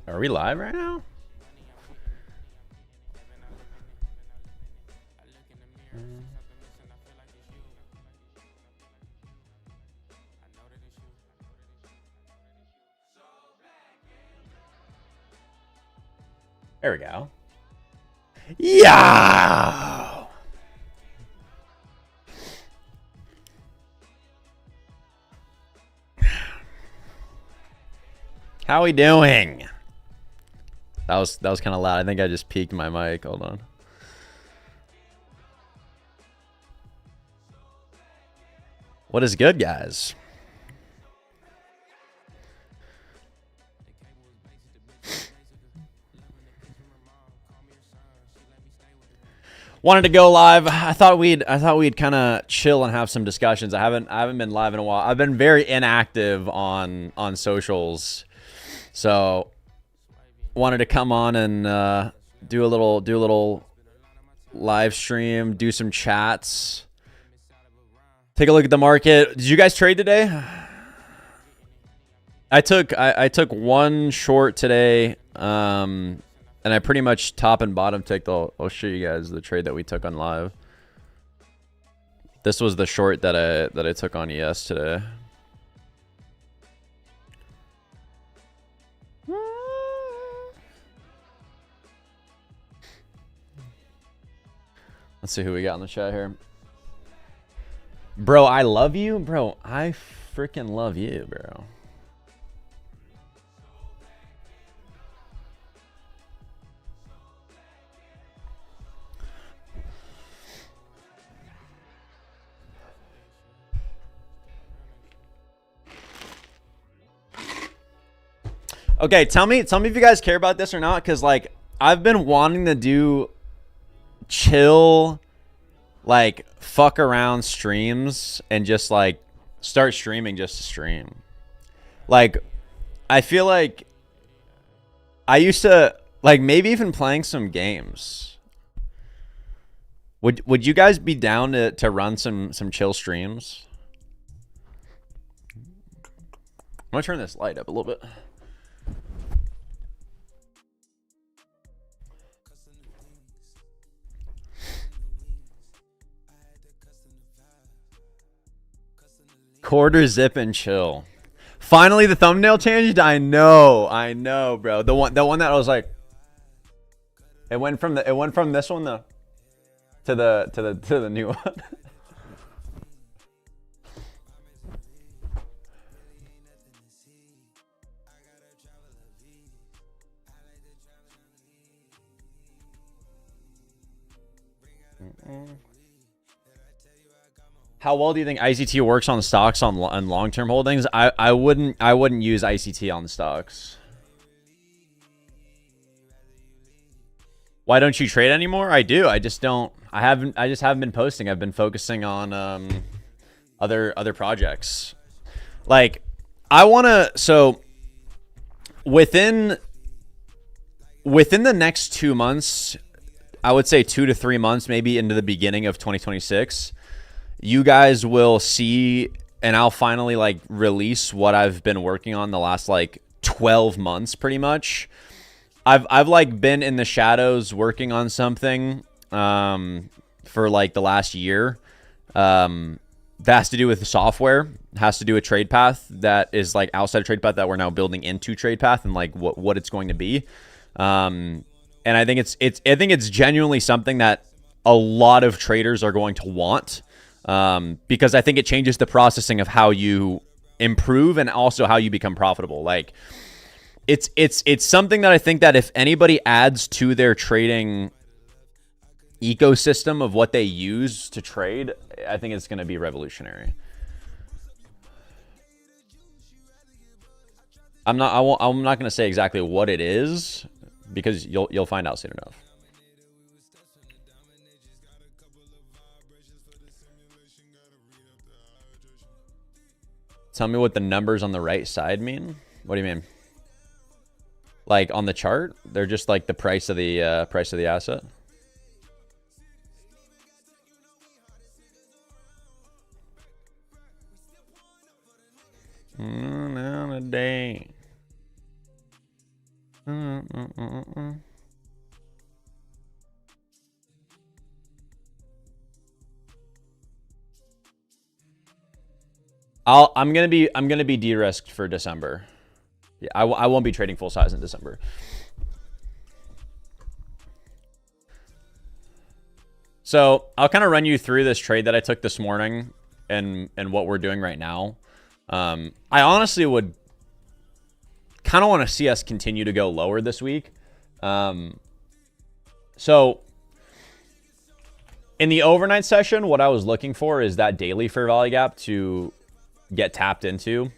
Are we live right now? There we go. Yeah. How we doing? That was kind of loud. I think I just peaked my mic. Hold on. What is good, guys? Wanted to go live. I thought we'd kind of chill and have some discussions. I haven't been live in a while. I've been very inactive on socials, so wanted to come on and do a little live stream, do some chats, take a look at the market. Did you guys trade today? I took one short today, and I pretty much top and bottom ticked. I'll show you guys the trade that we took on live. This was the short that I took on ES today. Let's see who we got in the chat here. Bro, I love you. Bro, I freaking love you, bro. Okay, tell me if you guys care about this or not, because like I've been wanting to do chill, like fuck around streams and just like start streaming just to stream. Like I feel like I used to like maybe even playing some games. Would you guys be down to run some chill streams? I'm gonna turn this light up a little bit. Quarter zip and chill. Finally, the thumbnail changed. I know, bro. The one that I was like, it went from this one to the new one. How well do you think ICT works on stocks on long-term holdings? I wouldn't use ICT on stocks. Why don't you trade anymore? I do. I just don't. I just haven't been posting. I've been focusing on other projects. Like I want to. So within the next 2 months, I would say 2 to 3 months, maybe into the beginning of 2026. You guys will see, and I'll finally like release what I've been working on the last like 12 months pretty much. I've like been in the shadows working on something for like the last year. That has to do with the software, has to do with TradePath that is like outside of TradePath that we're now building into TradePath and like what it's going to be. And I think it's genuinely something that a lot of traders are going to want. Because I think it changes the processing of how you improve and also how you become profitable. Like it's something that I think that if anybody adds to their trading ecosystem of what they use to trade, I think it's going to be revolutionary. I'm not going to say exactly what it is because you'll find out soon enough. Tell me what the numbers on the right side mean. What do you mean? Like on the chart, they're just like the price of the asset. Now a day. I'm gonna be de-risked for December. Yeah, I won't be trading full size in December. So I'll kind of run you through this trade that I took this morning and what we're doing right now. I honestly would kind of want to see us continue to go lower this week. So in the overnight session, what I was looking for is that daily fair value gap to get tapped into.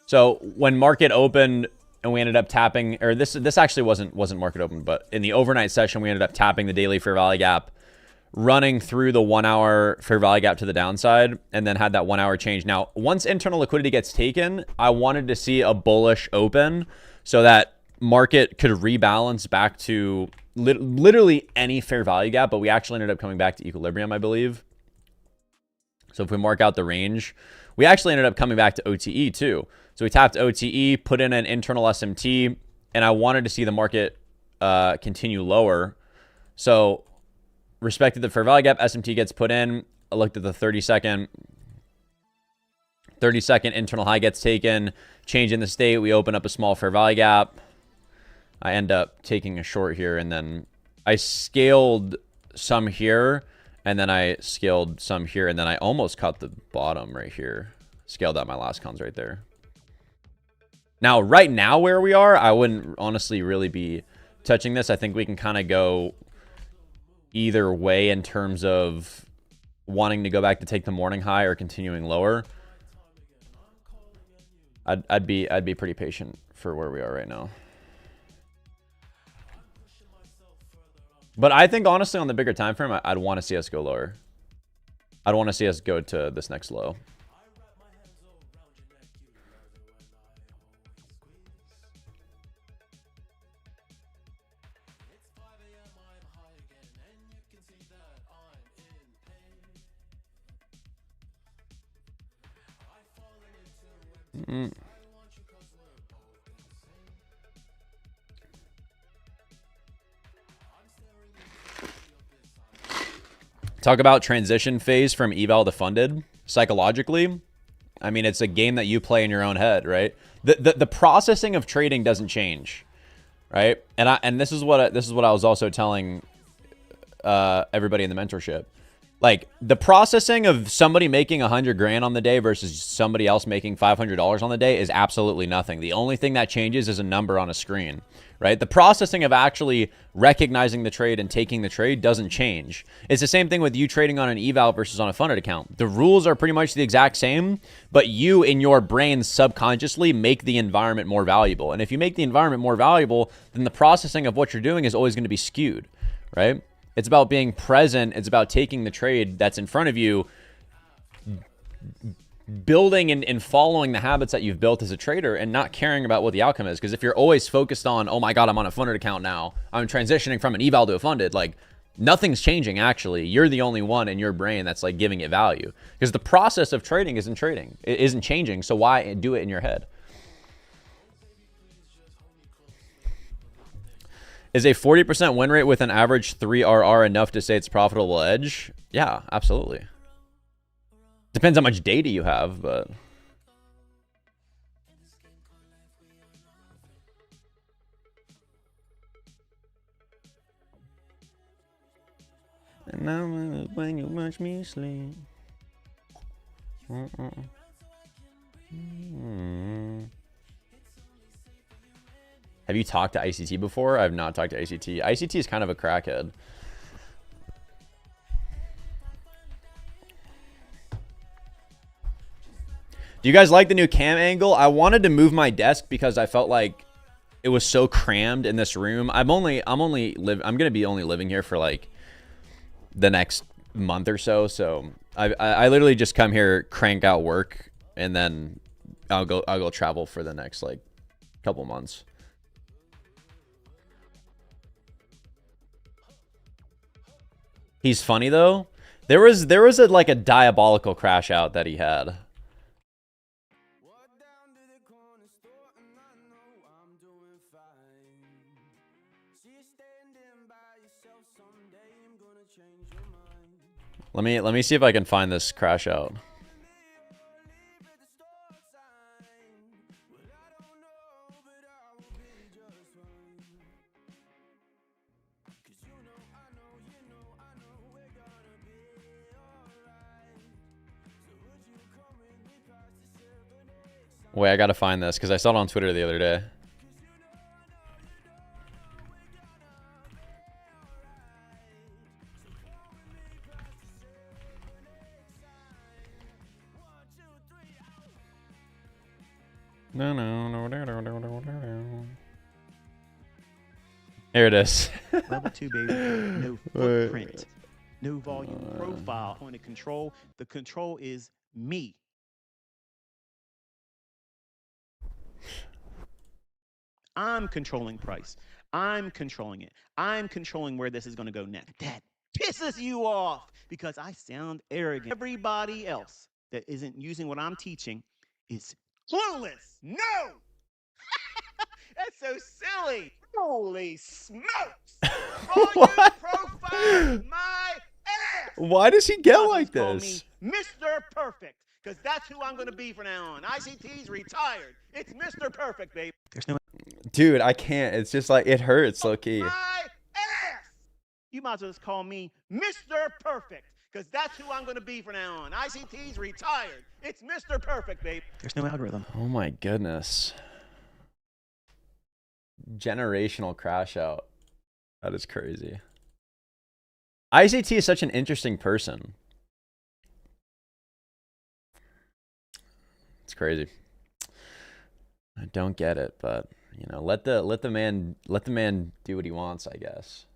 So when market opened and we ended up tapping, or this actually wasn't market open, but in the overnight session, we ended up tapping the daily fair value gap, running through the 1 hour fair value gap to the downside, and then had that 1 hour change. Now, once internal liquidity gets taken, I wanted to see a bullish open so that market could rebalance back to literally any fair value gap, but we actually ended up coming back to equilibrium, I believe. So if we mark out the range, we actually ended up coming back to OTE too. So we tapped OTE, put in an internal SMT, and I wanted to see the market continue lower. So respected the fair value gap, SMT gets put in. I looked at the 30-second internal high gets taken, change in the state. We open up a small fair value gap. I end up taking a short here, and then I scaled some here, and then I scaled some here, and then I almost caught the bottom right here. Scaled out my last cons right there. Now, right now where we are, I wouldn't honestly really be touching this. I think we can kind of go either way in terms of wanting to go back to take the morning high or continuing lower. I'd be pretty patient for where we are right now. But I think honestly on the bigger time frame, I'd want to see us go lower. I'd want to see us go to this next low. Talk about transition phase from eval to funded psychologically. I mean, it's a game that you play in your own head, right? The processing of trading doesn't change, right? And this is what I was also telling everybody in the mentorship. Like, the processing of somebody making 100 grand on the day versus somebody else making $500 on the day is absolutely nothing. The only thing that changes is a number on a screen, right? The processing of actually recognizing the trade and taking the trade doesn't change. It's the same thing with you trading on an eval versus on a funded account. The rules are pretty much the exact same, but you in your brain subconsciously make the environment more valuable. And if you make the environment more valuable, then the processing of what you're doing is always going to be skewed, right? It's about being present. It's about taking the trade that's in front of you, building and following the habits that you've built as a trader and not caring about what the outcome is. Because if you're always focused on, oh my God, I'm on a funded account now, I'm transitioning from an eval to a funded, like nothing's changing actually. You're the only one in your brain that's like giving it value. Because the process of trading isn't changing. So why do it in your head? Is a 40% win rate with an average 3 RR enough to say it's profitable edge? Yeah, absolutely. Depends how much data you have, but... And now when you watch me sleep... Have you talked to ICT before? I've not talked to ICT. ICT is kind of a crackhead. Do you guys like the new cam angle? I wanted to move my desk because I felt like it was so crammed in this room. I'm gonna be only living here for like the next month or so. So I literally just come here, crank out work, and then I'll go travel for the next like couple months. He's funny though. There was like a diabolical crash out that he had. Let me see if I can find this crash out. Wait, I gotta find this because I saw it on Twitter the other day. No. Here it is. Level 2, baby. No footprint. No volume profile. Point of control. The control is me. I'm controlling price. I'm controlling it. I'm controlling where this is going to go next. That pisses you off because I sound arrogant. Everybody else that isn't using what I'm teaching is clueless. No! That's so silly. Holy smokes. Volume profile my ass. Why does he get like this? Mr. Perfect. Because that's who I'm going to be from now on. ICT's retired. It's Mr. Perfect, baby. There's no... Dude, I can't. It's just like, it hurts, low-key. My ass! You might as well just call me Mr. Perfect. Because that's who I'm going to be from now on. ICT's retired. It's Mr. Perfect, baby. There's no algorithm. Oh my goodness. Generational crash out. That is crazy. ICT is such an interesting person. It's crazy. I don't get it, but you know, let the man do what he wants, I guess.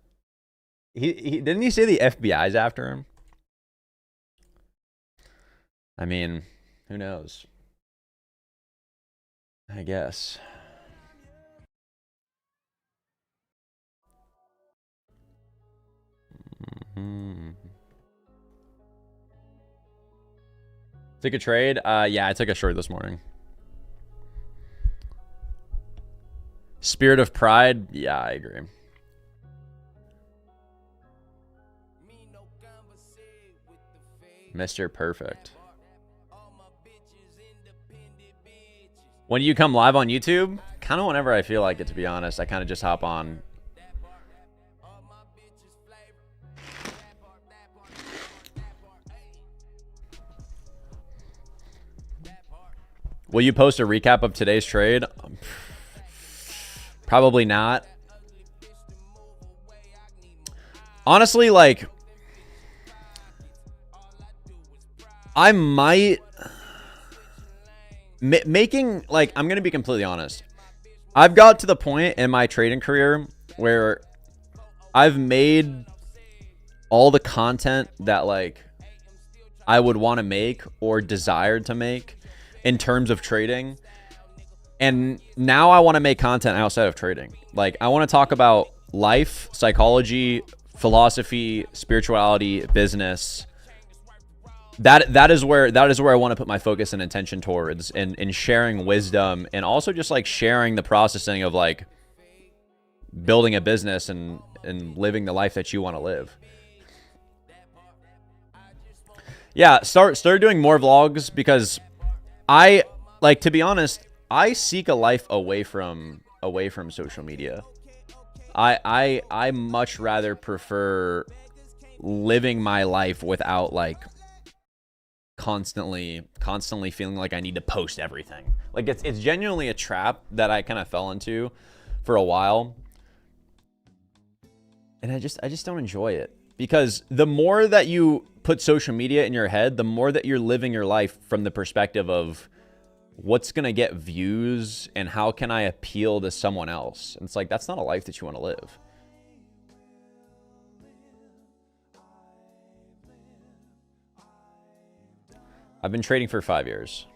He didn't he say the FBI's after him? I mean, who knows? I guess. Took a trade? Yeah, I took a short this morning. Spirit of pride? Yeah, I agree. Mr. Perfect. When do you come live on YouTube? Kind of whenever I feel like it, to be honest. I kind of just hop on. Will you post a recap of today's trade? Probably not. Honestly, like, I might making, like, I'm gonna be completely honest. I've got to the point in my trading career where I've made all the content that, like, I would want to make or desired to make in terms of trading. And now I want to make content outside of trading. Like, I want to talk about life, psychology, philosophy, spirituality, business. That is where I want to put my focus and attention towards, in sharing wisdom, and also just like sharing the processing of like building a business and living the life that you want to live. Yeah, start doing more vlogs, because I, like, to be honest, I seek a life away from social media. I much rather prefer living my life without, like, constantly feeling like I need to post everything. Like, it's genuinely a trap that I kind of fell into for a while. And I just don't enjoy it, because the more that you put social media in your head, the more that you're living your life from the perspective of what's going to get views and how can I appeal to someone else. And it's like, that's not a life that you want to live. I've been trading for 5 years.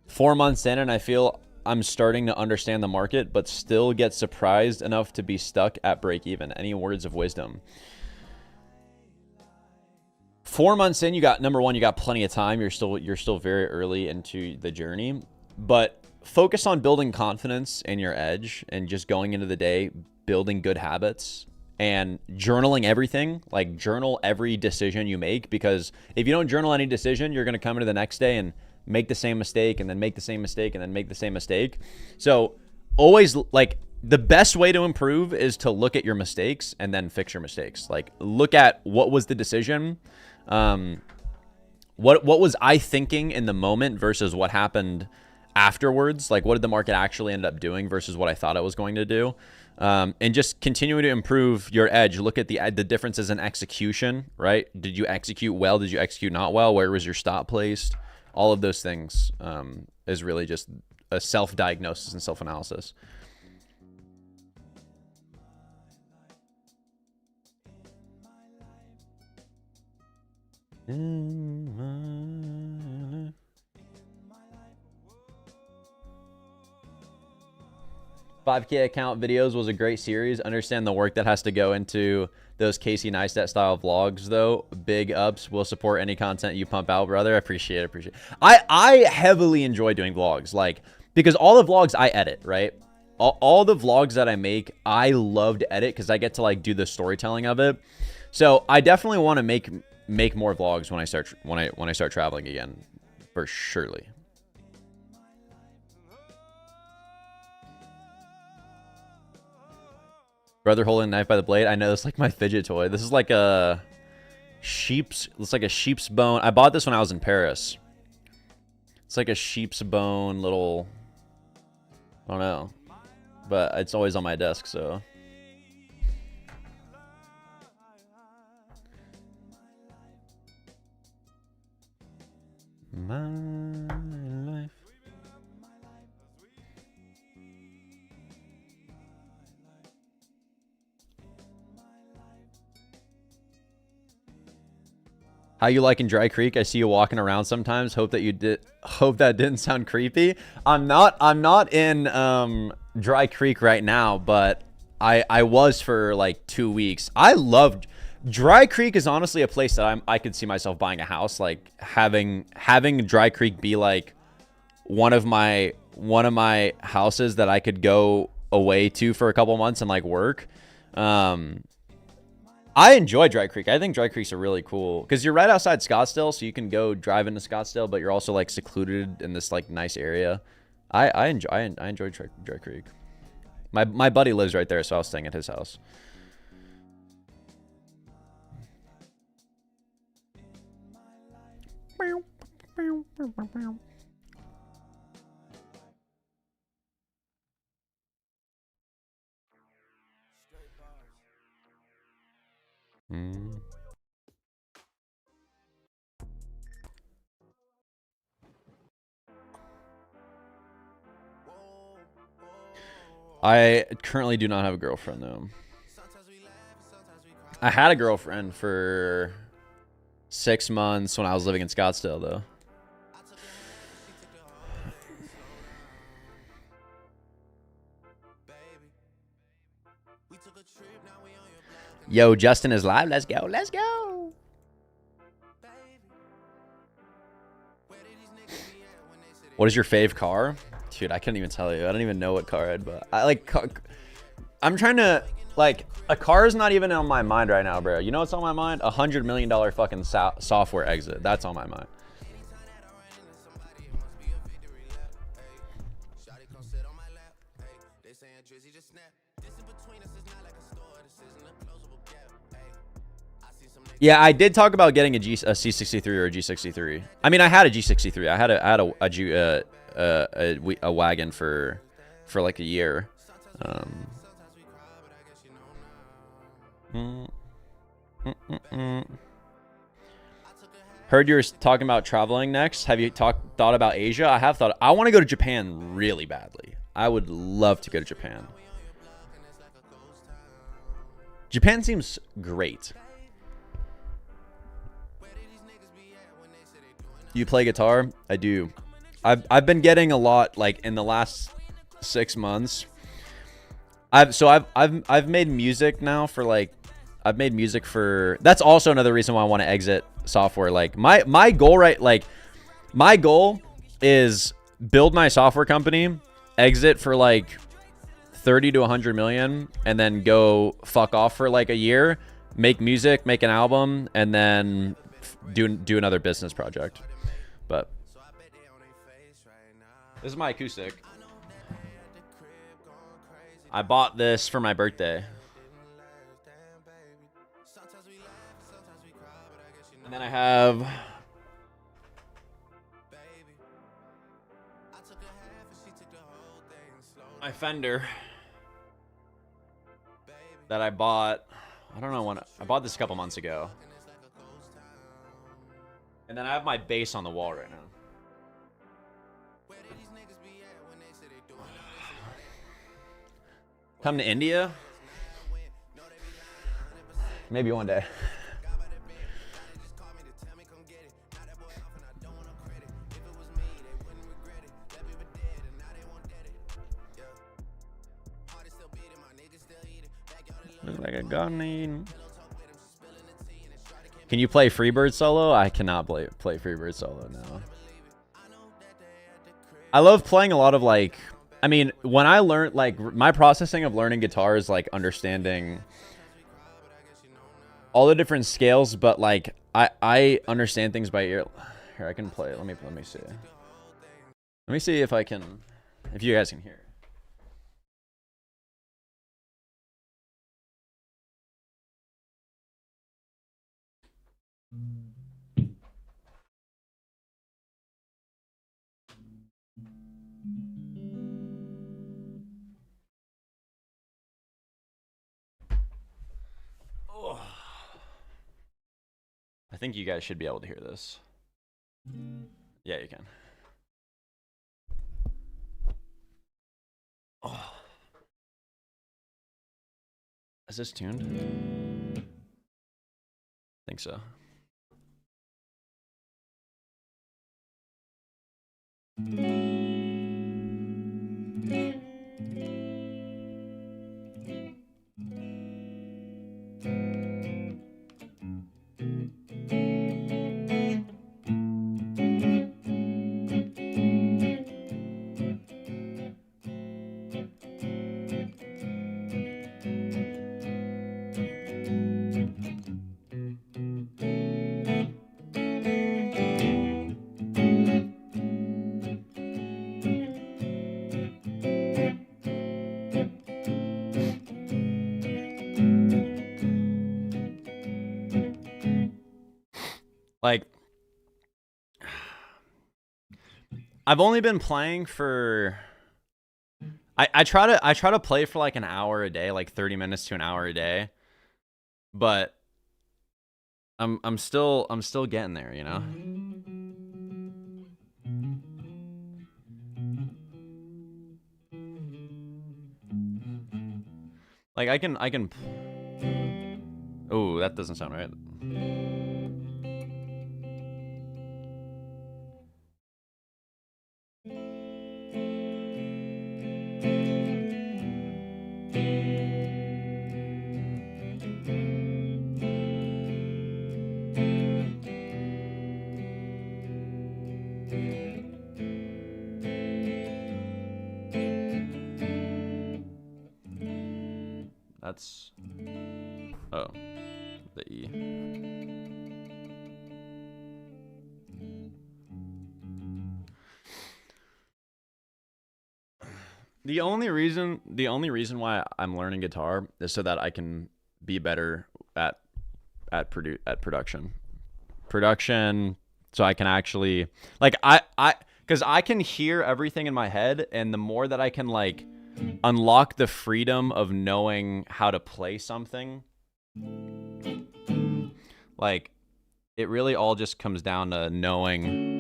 Four months in, and I feel I'm starting to understand the market, but still get surprised enough to be stuck at break even. Any words of wisdom? 4 months in, you got, number one, you got plenty of time. You're still very early into the journey, but focus on building confidence in your edge and just going into the day, building good habits and journaling everything, like journal every decision you make, because if you don't journal any decision, you're going to come into the next day and make the same mistake and then make the same mistake and then make the same mistake. So always, like, the best way to improve is to look at your mistakes and then fix your mistakes. Like, look at what was the decision. What was I thinking in the moment versus what happened afterwards? Like, what did the market actually end up doing versus what I thought it was going to do? And just continue to improve your edge. Look at the differences in execution, right? Did you execute well? Did you execute not well? Where was your stop placed? All of those things is really just a self-diagnosis and self-analysis. $5K account videos was a great series. Understand the work that has to go into those Casey Neistat style vlogs, though. Big ups. Will support any content you pump out, brother. I appreciate it. I heavily enjoy doing vlogs, like, because all the vlogs I edit, right? All the vlogs that I make, I love to edit because I get to, like, do the storytelling of it. So I definitely want to make more vlogs when I start traveling again, for surely. Brother holding a knife by the blade. I know, it's like my fidget toy. This is like a sheep's. It's like a sheep's bone. I bought this when I was in Paris. It's like a sheep's bone little. I don't know, but it's always on my desk. So. My life. How you liking Dry Creek? I see you walking around sometimes. Hope that didn't sound creepy. I'm not in Dry Creek right now, but I was for like 2 weeks. I loved Dry Creek. Is honestly a place that I could see myself buying a house, like having Dry Creek be like one of my houses that I could go away to for a couple months and like work. I enjoy Dry Creek. I think Dry Creek's a really cool, because you're right outside Scottsdale, so you can go drive into Scottsdale, but you're also like secluded in this like nice area. I enjoy Dry Creek. My buddy lives right there, so I was staying at his house. I currently do not have a girlfriend, though. I had a girlfriend for 6 months when I was living in Scottsdale, though. Yo, Justin is live. Let's go. Let's go. What is your fave car? Dude, I couldn't even tell you. I don't even know what car I'd buy. I'm trying to, like, a car is not even on my mind right now, bro. You know what's on my mind? $100 million fucking software exit. That's on my mind. Yeah, I did talk about getting a C63 or a G63. I mean, I had a G63. I had a wagon for like a year. Heard you were talking about traveling next. Have you thought about Asia? I have thought. I want to go to Japan really badly. I would love to go to Japan. Japan seems great. You play guitar? I do. I've been getting a lot, like, in the last 6 months. I've made music now for, like, I've made music for, that's also another reason why I want to exit software. Like, my goal, right, like, my goal is build my software company, exit for like 30 to 100 million and then go fuck off for like a year, make music, make an album, and then do another business project. But this is my acoustic. I bought this for my birthday. And then I have my Fender that I bought. I don't know when I bought this a couple months ago. And then I have my bass on the wall right now. Come to India? Maybe one day. Looks like a gun. Can you play Freebird solo? I cannot play Freebird solo now. I love playing a lot of like, I mean, when I learned, like, my processing of learning guitar is like understanding all the different scales, but like I understand things by ear. Here, I can play. Let me see. Let me see if I can, if you guys can hear. Oh. I think you guys should be able to hear this. Yeah, you can. Oh. Is this tuned? I think so. Like, I've only been playing for, I try to play for like an hour a day, like 30 minutes to an hour a day, but I'm still getting there, you know. Like I can. Oh, that doesn't sound right. That's, oh, the E. The only reason why I'm learning guitar is so that I can be better at production. So I can actually, like, because I can hear everything in my head, and the more that I can like unlock the freedom of knowing how to play something, like, it really all just comes down to knowing.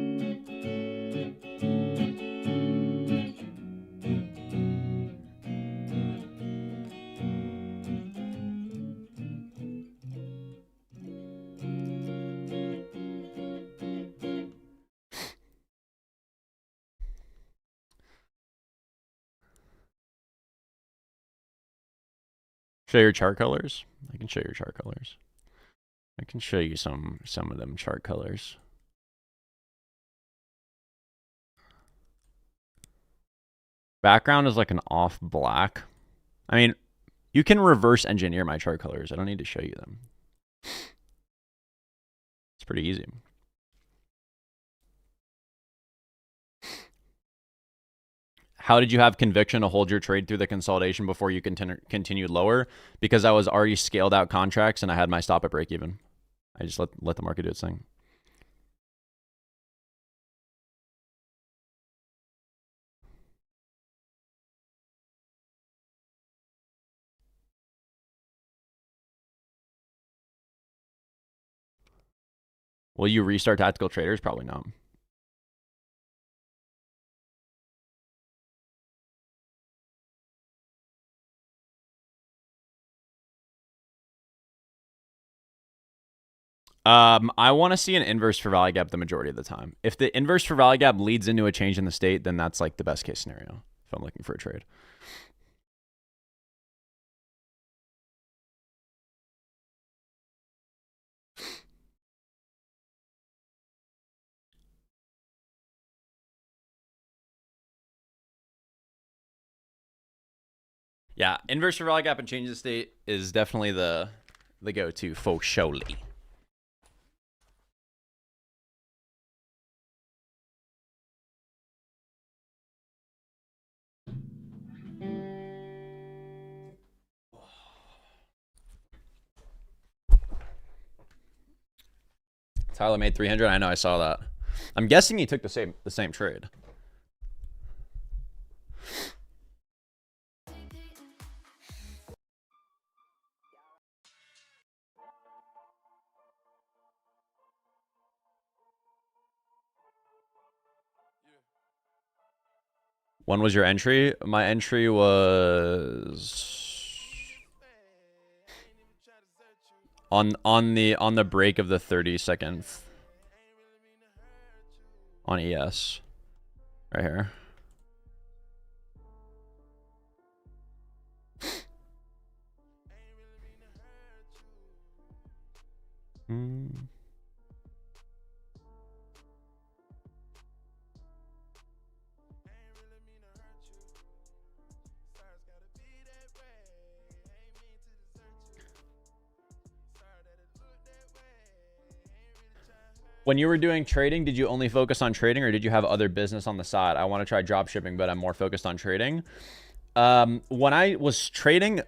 Show your chart colors? I can show your chart colors. I can show you some of them chart colors. Background is like an off black. I mean, you can reverse engineer my chart colors. I don't need to show you them. It's pretty easy. How did you have conviction to hold your trade through the consolidation before you continued lower? Because I was already scaled out contracts and I had my stop at break even. I just let the market do its thing. Will you restart tactical traders? Probably not. I want to see an inverse for value gap the majority of the time. If the inverse for value gap leads into a change in the state, then that's like the best case scenario if I'm looking for a trade. Yeah, inverse for value gap and change the state is definitely the go-to for surely. Tyler made 300. I know, I saw that. I'm guessing he took the same trade. When was your entry? My entry was on the break of the 32nd on ES right here. When you were doing trading, did you only focus on trading or did you have other business on the side? I want to try drop shipping, but I'm more focused on trading. When I was trading,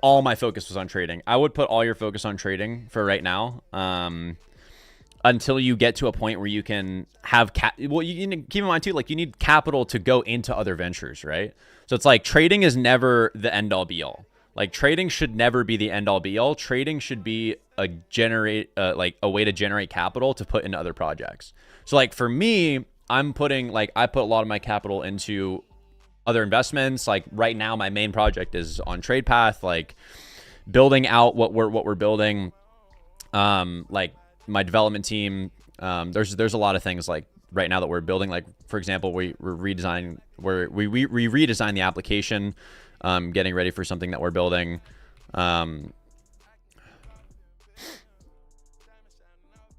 all my focus was on trading. I would put all your focus on trading for right now. Until you get to a point where you can have well, you need to keep in mind too, like you need capital to go into other ventures, right? So it's like trading is never the end all be all. Like trading should never be the end all be all. Trading should be a like a way to generate capital to put into other projects. So like for me, I'm putting like I put a lot of my capital into other investments. Like right now, my main project is on TradePath, like building out what we're building. Like my development team, there's a lot of things like right now that we're building. Like for example, we redesigned the application, getting ready for something that we're building.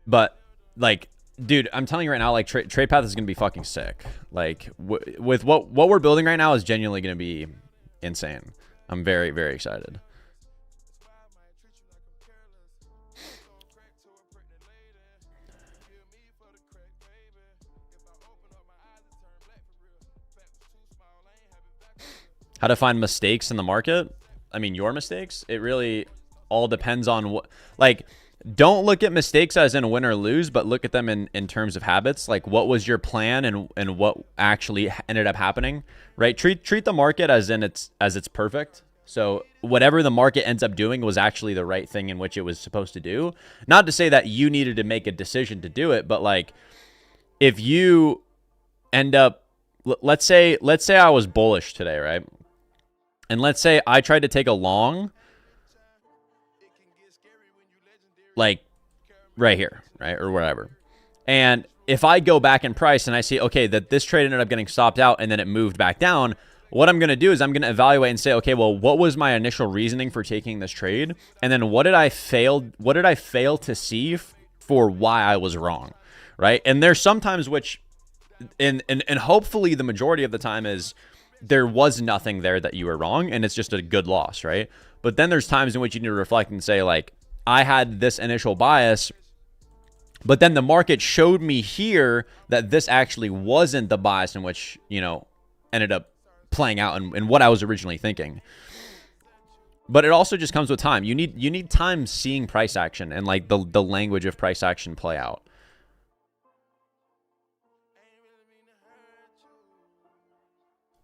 But like, dude, I'm telling you right now, like TradePath is gonna be fucking sick. Like with what we're building right now is genuinely gonna be insane. I'm very, very excited. How to find mistakes in the market? I mean, your mistakes? It really all depends on what, like, don't look at mistakes as in win or lose, but look at them in terms of habits. Like, what was your plan and what actually ended up happening, right? Treat the market as it's perfect. So whatever the market ends up doing was actually the right thing in which it was supposed to do. Not to say that you needed to make a decision to do it, but like, if you end up, let's say I was bullish today, right? And let's say I tried to take a long, like right here, right? Or whatever. And if I go back in price and I see, okay, that this trade ended up getting stopped out and then it moved back down, what I'm going to do is I'm going to evaluate and say, okay, well, what was my initial reasoning for taking this trade? And then what did I fail to see for why I was wrong, right? And there's sometimes which, and hopefully the majority of the time is, there was nothing there that you were wrong, and it's just a good loss, right? But then there's times in which you need to reflect and say, like, I had this initial bias, but then the market showed me here that this actually wasn't the bias in which, you know, ended up playing out and what I was originally thinking. But it also just comes with time. You need time seeing price action and like the language of price action play out.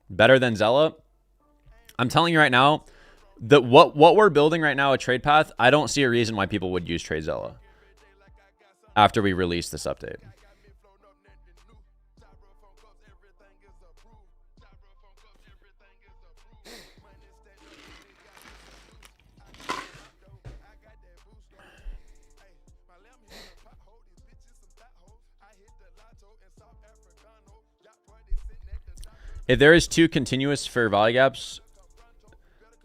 Better than Zella? I'm telling you right now, that what we're building right now at TradePath, I don't see a reason why people would use TradeZella after we release this update. If there is two continuous fair value gaps,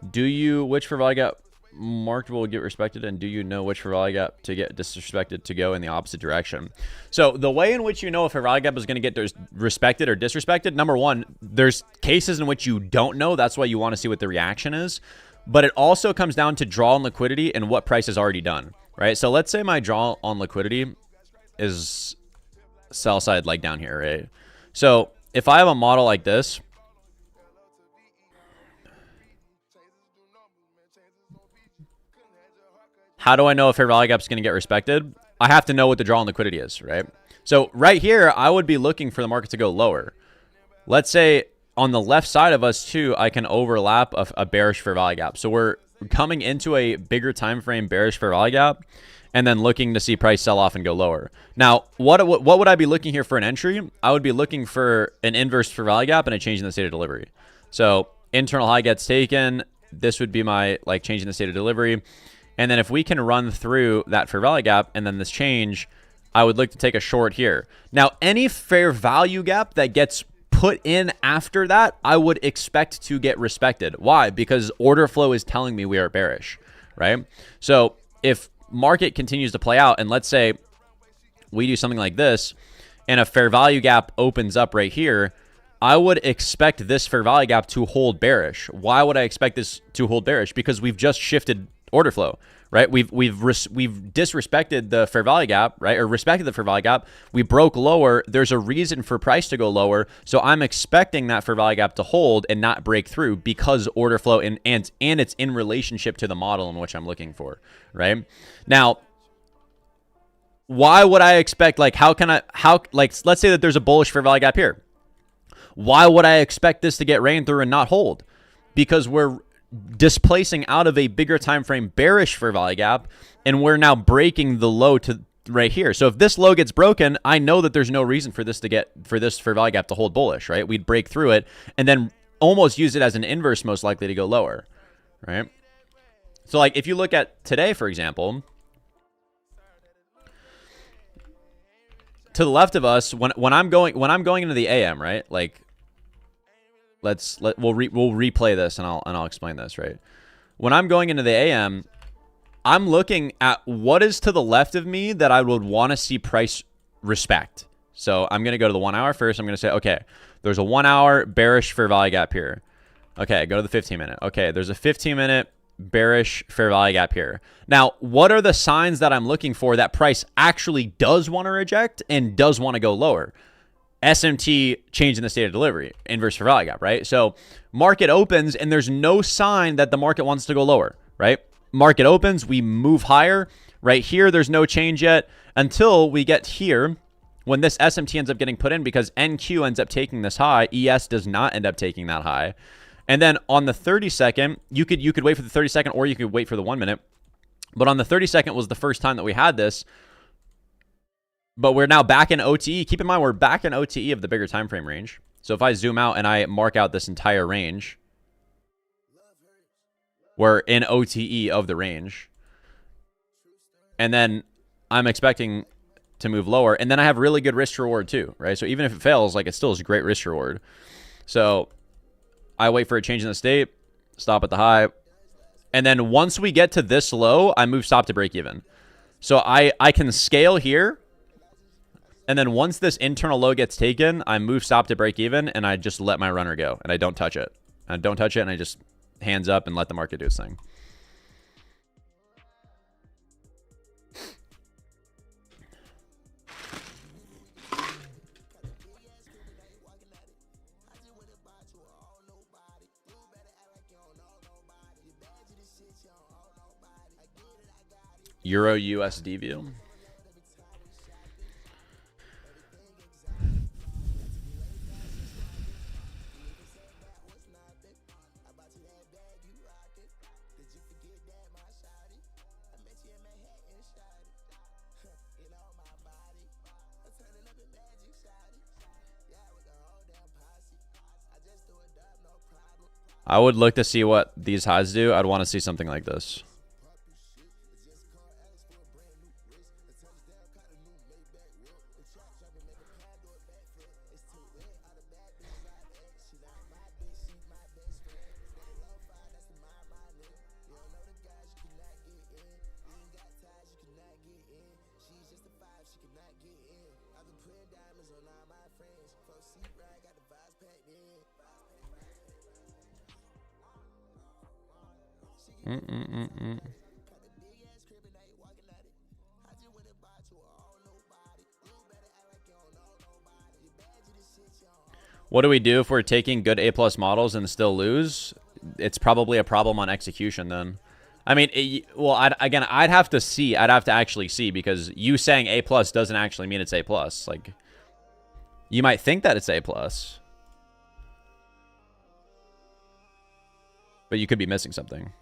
which fair value gap marked will get respected, and do you know which fair value gap to get disrespected to go in the opposite direction? So the way in which you know if a fair value gap is going to get respected or disrespected, number one, there's cases in which you don't know. That's why you want to see what the reaction is. But it also comes down to draw on liquidity and what price is already done, right? So let's say my draw on liquidity is sell side like down here, right? So if I have a model like this, how do I know if fair value gap is going to get respected? I have to know what the draw on liquidity is, right? So right here, I would be looking for the market to go lower. Let's say on the left side of us too, I can overlap a bearish fair value gap. So we're coming into a bigger time frame bearish fair value gap, and then looking to see price sell off and go lower. Now, what would I be looking here for an entry? I would be looking for an inverse fair value gap and a change in the state of delivery. So internal high gets taken. This would be my like change in the state of delivery. And then if we can run through that fair value gap and then this change, I would look to take a short here. Now, any fair value gap that gets put in after that, I would expect to get respected. Why? Because order flow is telling me we are bearish, right? So if market continues to play out, and let's say we do something like this, and a fair value gap opens up right here, I would expect this fair value gap to hold bearish. Why would I expect this to hold bearish? Because we've just shifted order flow, right? We've disrespected the fair value gap, right? Or respected the fair value gap. We broke lower. There's a reason for price to go lower. So I'm expecting that fair value gap to hold and not break through because order flow and it's in relationship to the model in which I'm looking for, right? Now, why would I expect, like, let's say that there's a bullish fair value gap here. Why would I expect this to get ran through and not hold? Because we're displacing out of a bigger time frame bearish fair value gap, and we're now breaking the low to right here. So if this low gets broken, I know that there's no reason for this fair value gap to hold bullish, right? We'd break through it and then almost use it as an inverse, most likely to go lower, right? So like if you look at today, for example, to the left of us, when I'm going into the AM, right? Like we'll replay this and I'll explain this, right? When I'm going into the AM, I'm looking at what is to the left of me that I would want to see price respect. So I'm going to go to the 1 hour first. I'm going to say, okay, there's a 1 hour bearish fair value gap here. Okay, go to the 15 minute. Okay, there's a 15 minute bearish fair value gap here. Now, what are the signs that I'm looking for that price actually does want to reject and does want to go lower? SMT change in the state of delivery, inverse fair value gap, right? So market opens and there's no sign that the market wants to go lower, right? Market opens, we move higher. Right here, there's no change yet until we get here when this SMT ends up getting put in because NQ ends up taking this high. ES does not end up taking that high. And then on the 30-second, you could wait for the 30-second or you could wait for the 1 minute. But on the 30-second was the first time that we had this. But we're now back in OTE. Keep in mind, we're back in OTE of the bigger time frame range. So if I zoom out and I mark out this entire range, we're in OTE of the range. And then I'm expecting to move lower. And then I have really good risk reward too, right? So even if it fails, like it still is a great risk reward. So I wait for a change in the state, stop at the high. And then once we get to this low, I move stop to break even. So I can scale here. And then once this internal low gets taken, I move stop to break even, and I just let my runner go, and I don't touch it. I don't touch it, and I just hands up and let the market do its thing. Euro USD view. I would look to see what these highs do. I'd want to see something like this. What do we do if we're taking good A+ models and still lose? It's probably a problem on execution then. I mean, well, I'd have to see. I'd have to actually see, because you saying A+ doesn't actually mean it's A+. Like, you might think that it's A+, but you could be missing something.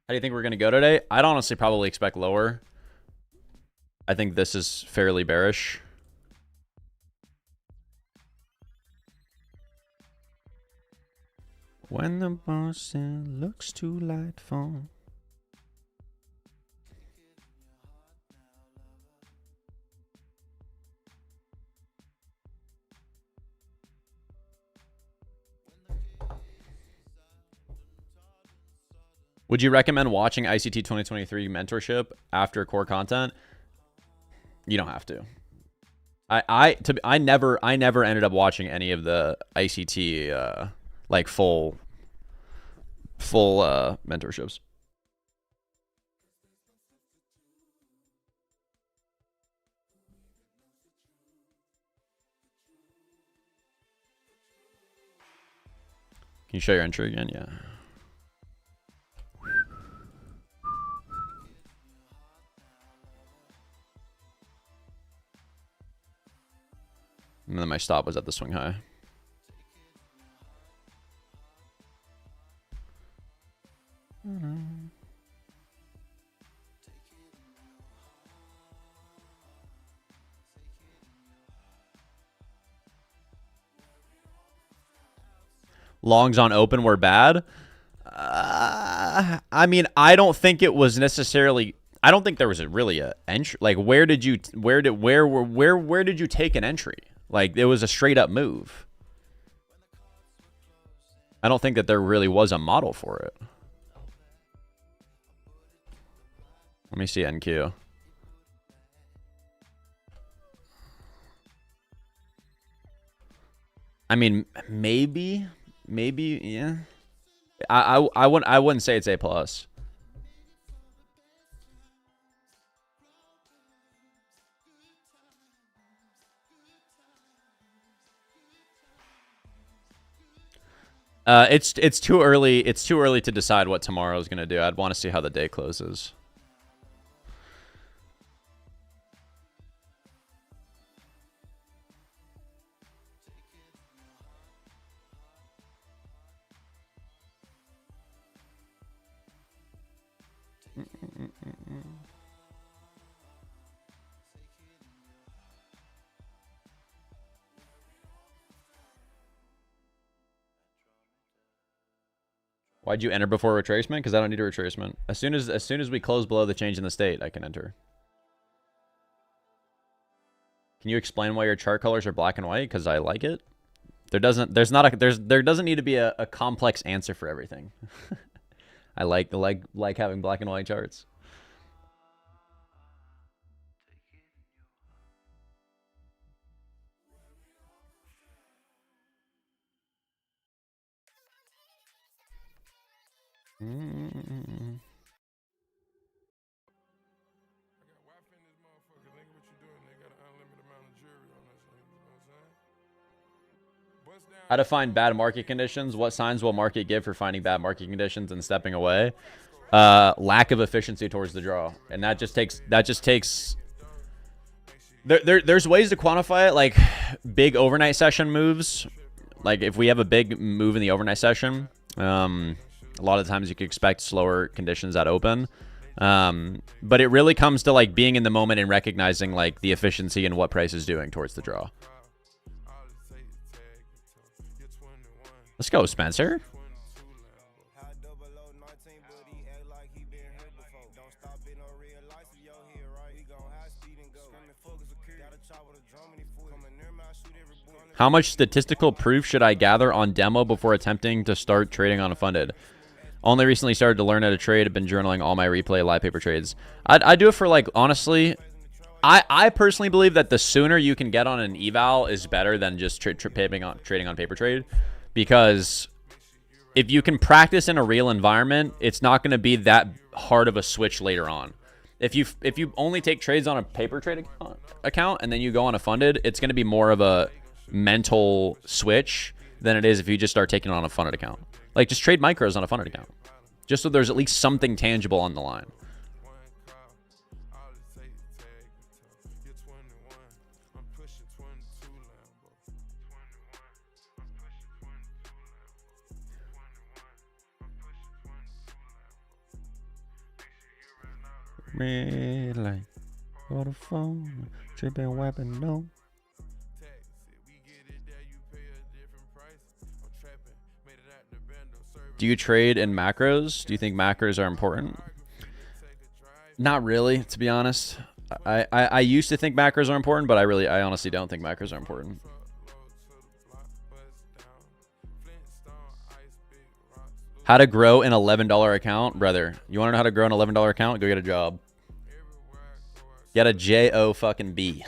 How do you think we're going to go today? I'd honestly probably expect lower. I think this is fairly bearish. When the Boston looks too light for... Would you recommend watching ICT 2023 mentorship after core content? You don't have to. I never ended up watching any of the ICT like full mentorships. Can you show your entry again? Yeah. And then my stop was at the swing high. Longs on open were bad. I mean, I don't think it was necessarily. I don't think there was really a entry. Like, where did you take an entry? Like, it was a straight up move. I don't think that there really was a model for it. Let me see NQ. I mean, maybe, yeah. I wouldn't say it's A+. It's too early. It's too early to decide what tomorrow is going to do. I'd want to see how the day closes. Why'd you enter before retracement? Because I don't need a retracement. As soon as we close below the change in the state, I can enter. Can you explain why your chart colors are black and white? Because I like it. There doesn't need to be a complex answer for everything. I like having black and white charts. How to find bad market conditions? What signs will market give for finding bad market conditions and stepping away? Lack of efficiency towards the draw, and that just takes. There's ways to quantify it, like big overnight session moves. Like if we have a big move in the overnight session, a lot of times you could expect slower conditions at open. But it really comes to like being in the moment and recognizing like the efficiency and what price is doing towards the draw. Let's go, Spencer. How much statistical proof should I gather on demo before attempting to start trading on a funded? Only recently started to learn how to trade. I've been journaling all my replay live paper trades. I do it for like, honestly, I personally believe that the sooner you can get on an eval is better than just trading on paper trade. Because if you can practice in a real environment, it's not going to be that hard of a switch later on. If you only take trades on a paper trade account and then you go on a funded, it's going to be more of a mental switch than it is if you just start taking it on a funded account. Like just trade micros on a funded account, just so there's at least something tangible on the line. Red light, got a phone, tripping weapon, no. Do you trade in macros? Do you think macros are important? Not really, to be honest. I used to think macros are important, but I honestly don't think macros are important. How to grow an $11 account? Brother, you want to know how to grow an $11 account? Go get a job. Get a J-O fucking B.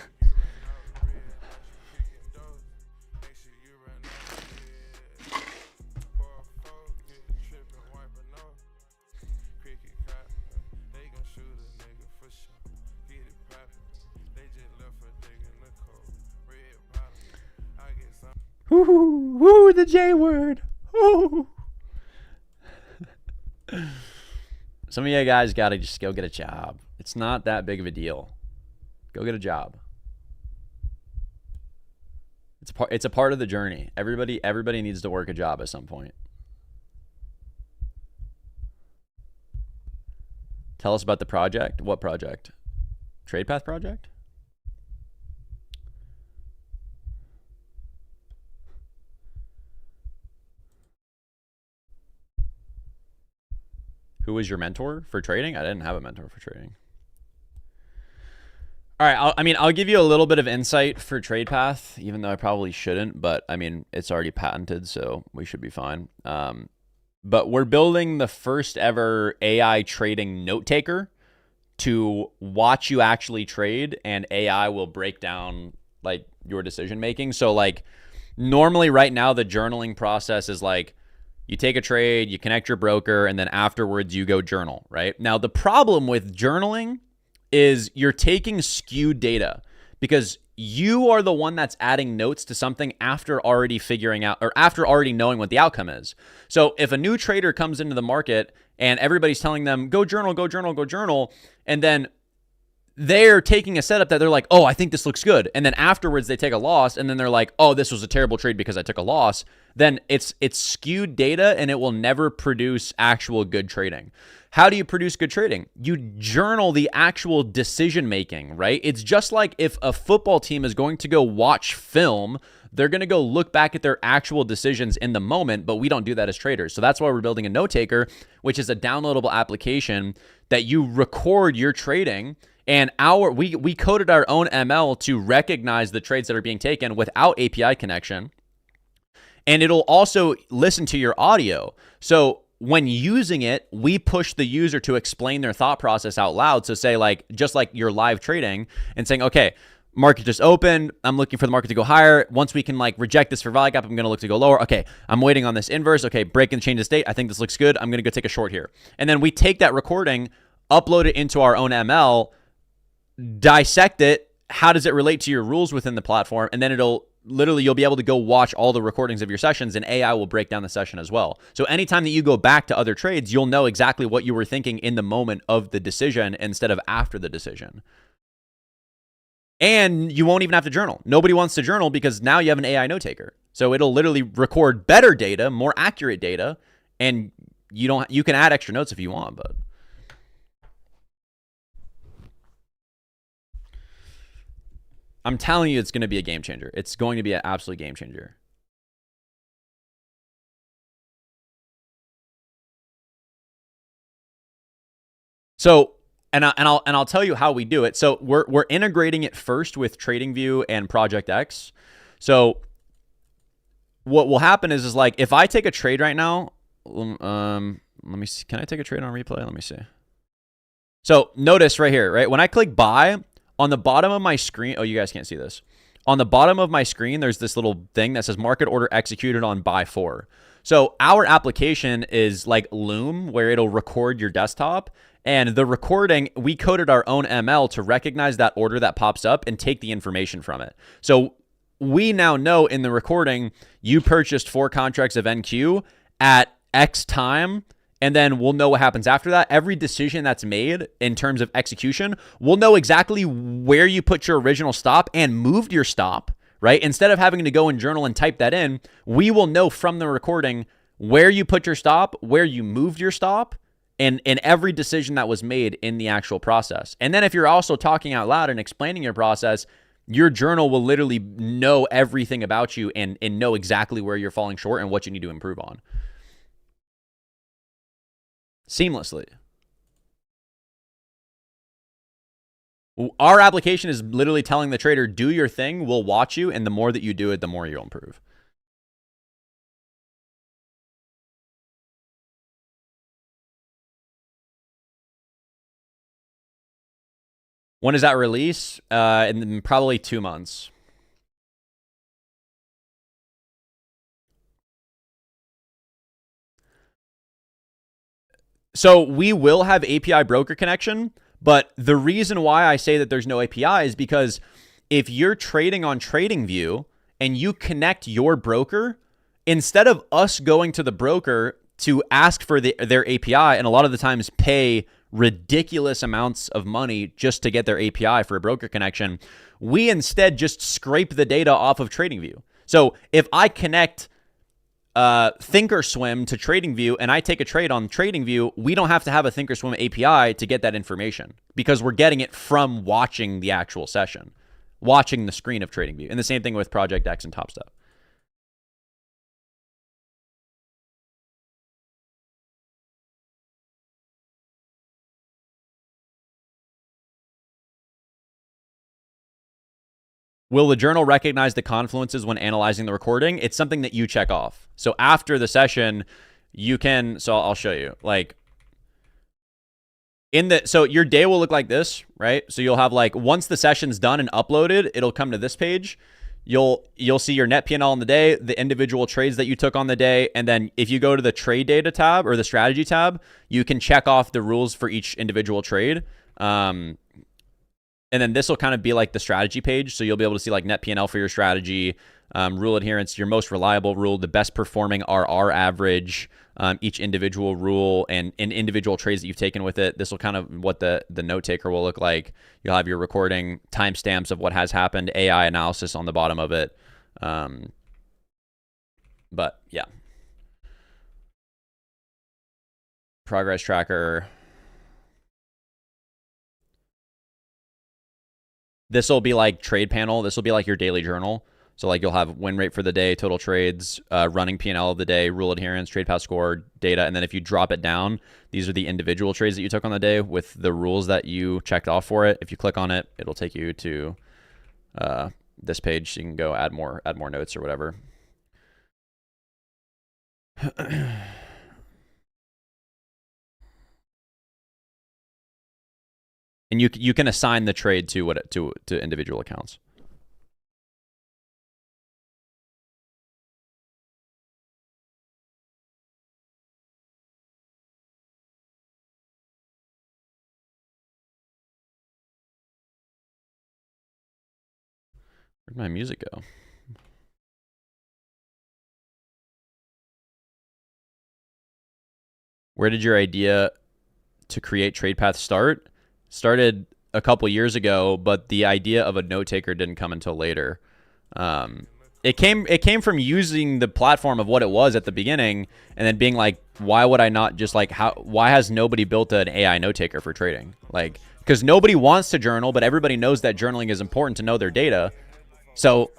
Woo, woo, the J word. Woo. Some of you guys gotta just go get a job. It's not that big of a deal. Go get a job. It's a part of the journey. Everybody needs to work a job at some point. Tell us about the project. What project? TradePath project? Who was your mentor for trading? I didn't have a mentor for trading. All right, I'll give you a little bit of insight for TradePath, even though I probably shouldn't, but I mean, it's already patented, so we should be fine. But we're building the first ever AI trading note taker to watch you actually trade, and AI will break down like your decision making. So like normally right now, the journaling process is like, you take a trade, you connect your broker, and then afterwards you go journal, right? Now, the problem with journaling is you're taking skewed data because you are the one that's adding notes to something after already figuring out or after already knowing what the outcome is. So if a new trader comes into the market and everybody's telling them, go journal, go journal, go journal, and then they're taking a setup that they're like, oh, I think this looks good. And then afterwards they take a loss and then they're like, oh, this was a terrible trade because I took a loss. Then it's skewed data and it will never produce actual good trading. How do you produce good trading? You journal the actual decision making, right? It's just like if a football team is going to go watch film, they're going to go look back at their actual decisions in the moment, but we don't do that as traders. So that's why we're building a note taker, which is a downloadable application that you record your trading. And we coded our own ML to recognize the trades that are being taken without API connection. And it'll also listen to your audio. So when using it, we push the user to explain their thought process out loud. So say like, just like your live trading and saying, okay, market just opened. I'm looking for the market to go higher. Once we can like reject this for value gap, I'm going to look to go lower. Okay, I'm waiting on this inverse. Okay, break and change the state. I think this looks good. I'm going to go take a short here. And then we take that recording, upload it into our own ML, dissect it. How does it relate to your rules within the platform? And then you'll be able to go watch all the recordings of your sessions and AI will break down the session as well. So anytime that you go back to other trades, you'll know exactly what you were thinking in the moment of the decision instead of after the decision. And you won't even have to journal. Nobody wants to journal because now you have an AI note taker. So it'll literally record better data, more accurate data, and you can add extra notes if you want, but I'm telling you, it's going to be a game changer. It's going to be an absolute game changer. So, and I'll tell you how we do it. So we're integrating it first with TradingView and Project X. So what will happen is like if I take a trade right now, let me see. Can I take a trade on replay? Let me see. So notice right here, right? When I click buy, on the bottom of my screen, oh, you guys can't see this. On the bottom of my screen, there's this little thing that says market order executed on buy 4. So our application is like Loom, where it'll record your desktop. And the recording, we coded our own ML to recognize that order that pops up and take the information from it. So we now know in the recording, you purchased 4 contracts of NQ at X time. And then we'll know what happens after that. Every decision that's made in terms of execution, we'll know exactly where you put your original stop and moved your stop, right? Instead of having to go and journal and type that in, we will know from the recording where you put your stop, where you moved your stop, and every decision that was made in the actual process. And then if you're also talking out loud and explaining your process, your journal will literally know everything about you and know exactly where you're falling short and what you need to improve on. Seamlessly. Our application is literally telling the trader, do your thing, we'll watch you, and the more that you do it, the more you'll improve. When does that release? In probably 2 months. So we will have API broker connection, but the reason why I say that there's no API is because if you're trading on TradingView and you connect your broker, instead of us going to the broker to ask for their API and a lot of the times pay ridiculous amounts of money just to get their API for a broker connection, we instead just scrape the data off of TradingView. So if I connect Thinkorswim to TradingView and I take a trade on TradingView, we don't have to have a Thinkorswim API to get that information because we're getting it from watching the actual session, watching the screen of TradingView. And the same thing with Project X and TopStep. Will the journal recognize the confluences when analyzing the recording? It's something that you check off. So after the session, you can, so I'll show you, like so your day will look like this, right? So you'll have like, once the session's done and uploaded, it'll come to this page. You'll see your net P&L on the day, the individual trades that you took on the day. And then if you go to the trade data tab or the strategy tab, you can check off the rules for each individual trade. And then this will kind of be like the strategy page. So you'll be able to see like net P&L for your strategy, Rule adherence, your most reliable rule. The best performing are our average. Each individual rule and individual trades that you've taken with it. This will kind of what the note taker will look like. You'll have your recording timestamps of what has happened, AI analysis on the bottom of it. But yeah. Progress tracker. This will be like trade panel. This will be like your daily journal. So like you'll have win rate for the day, total trades, running P&L of the day, rule adherence, trade path score, data. And then if you drop it down, these are the individual trades that you took on the day with the rules that you checked off for it. If you click on it, it'll take you to this page. So you can go add more notes or whatever. And you can assign the trade to individual accounts. Where'd my music go? Where did your idea to create TradePath start? Started a couple years ago, but the idea of a note taker didn't come until later. It came from using the platform of what it was at the beginning, and then being like, why would I not just like why has nobody built an AI note taker for trading? Like, because nobody wants to journal, but everybody knows that journaling is important to know their data. So,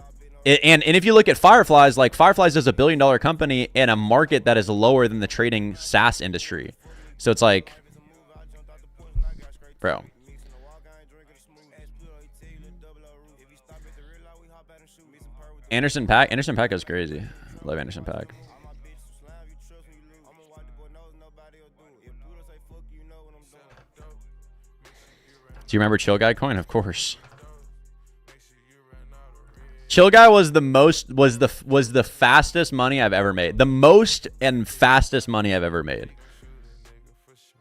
and if you look at Fireflies, like Fireflies is $1 billion company in a market that is lower than the trading SaaS industry. So it's like, bro. Anderson Paak is crazy. Love Anderson Paak. Do you remember Chill Guy coin? Of course. Chill Guy was the fastest money I've ever made. The most and fastest money I've ever made.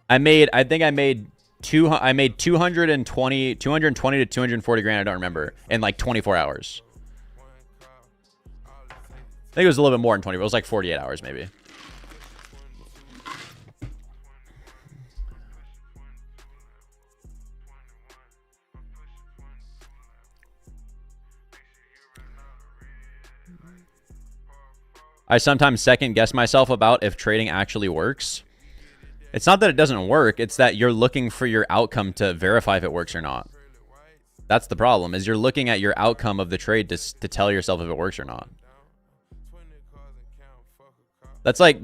I think I made 220 to 240 grand, I don't remember, in like 24 hours. I think it was a little bit more than 20, but it was like 48 hours maybe. I sometimes second guess myself about if trading actually works. It's not that it doesn't work, it's that you're looking for your outcome to verify if it works or not. That's the problem, is you're looking at your outcome of the trade to tell yourself if it works or not. That's like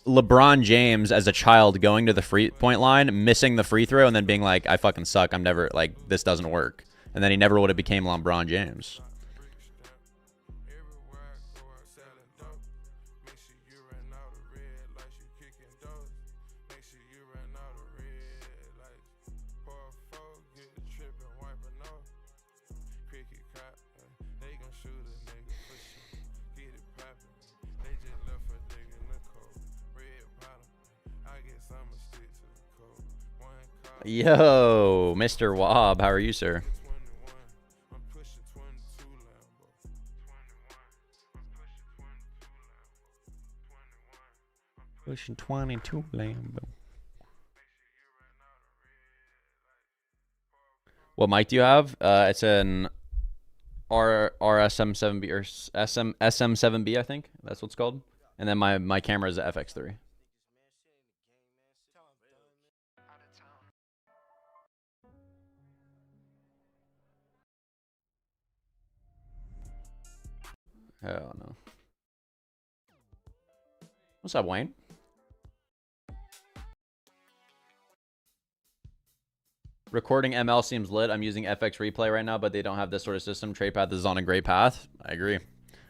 LeBron James as a child going to the free point line, missing the free throw, and then being like, I fucking suck, I'm never, like, this doesn't work. And then he never would have became LeBron James. Yo, Mr. Wob, how are you, sir? Pushing 22 Lambo. What mic do you have? It's an RSM7B or SM7B, I think that's what's called. And then my camera is a FX3. Hell no. What's up, Wayne? Recording ML seems lit. I'm using FX Replay right now, but they don't have this sort of system. TradePath is on a great path. I agree.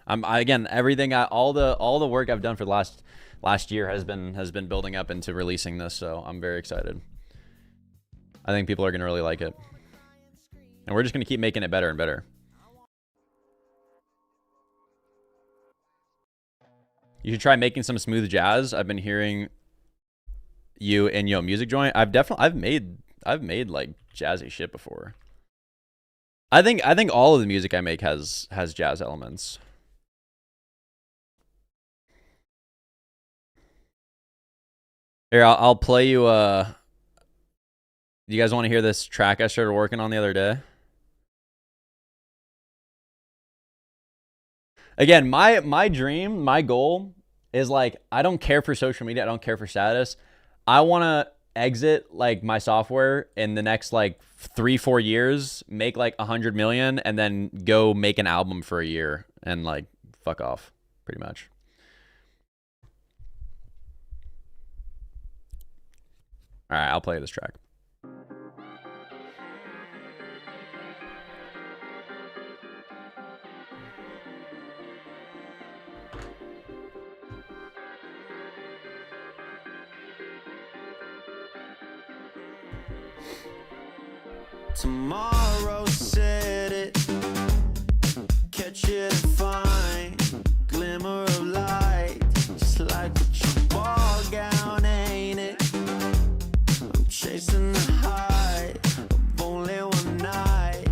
Again, everything, all the work I've done for the last year has been building up into releasing this, so I'm very excited. I think people are gonna really like it, and we're just gonna keep making it better and better. You should try making some smooth jazz. I've been hearing you in music joint. I've made like jazzy shit before. I think all of the music I make has jazz elements. Here, I'll play you. You guys want to hear this track I started working on the other day? Again, my dream, my goal is like, I don't care for social media. I don't care for status. I want to exit like my software in the next like 3-4 years, make like 100 million, and then go make an album for a year and like fuck off, pretty much. All right, I'll play this track. Tomorrow said it, catch it and find glimmer of light, just like your ball gown, ain't it? I'm chasing the high of only one night.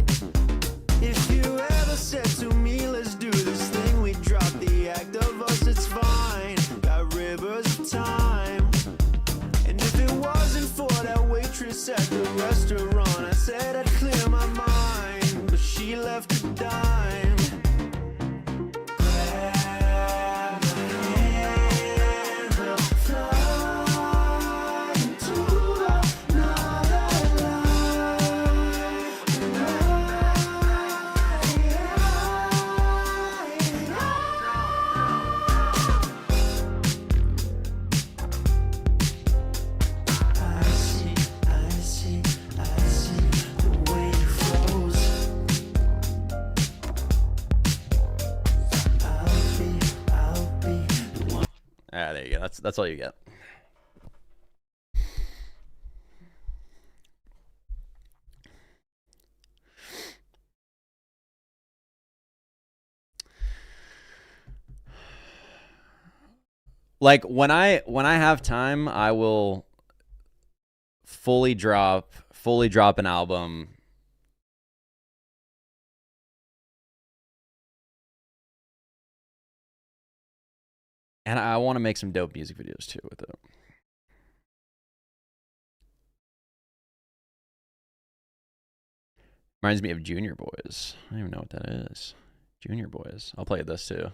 If you ever said to me, let's do this thing, we drop the act of us, it's fine. Got rivers of time. And if it wasn't for that waitress at the restaurant, I said I'd clear my mind, but she left a dime. Grab my hand, we'll fly into another There you go. That's all you get. Like when I have time, I will fully drop an album. And I want to make some dope music videos too with it. Reminds me of Junior Boys. I don't even know what that is. Junior Boys. I'll play this too.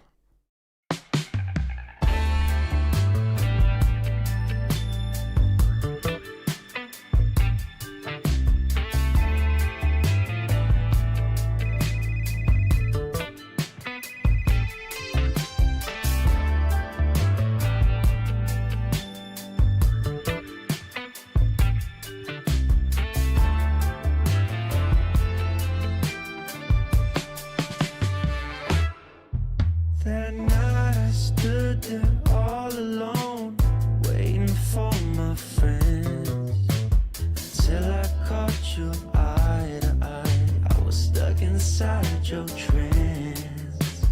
That night I stood there all alone, waiting for my friends, till I caught you eye to eye. I was stuck inside your trance.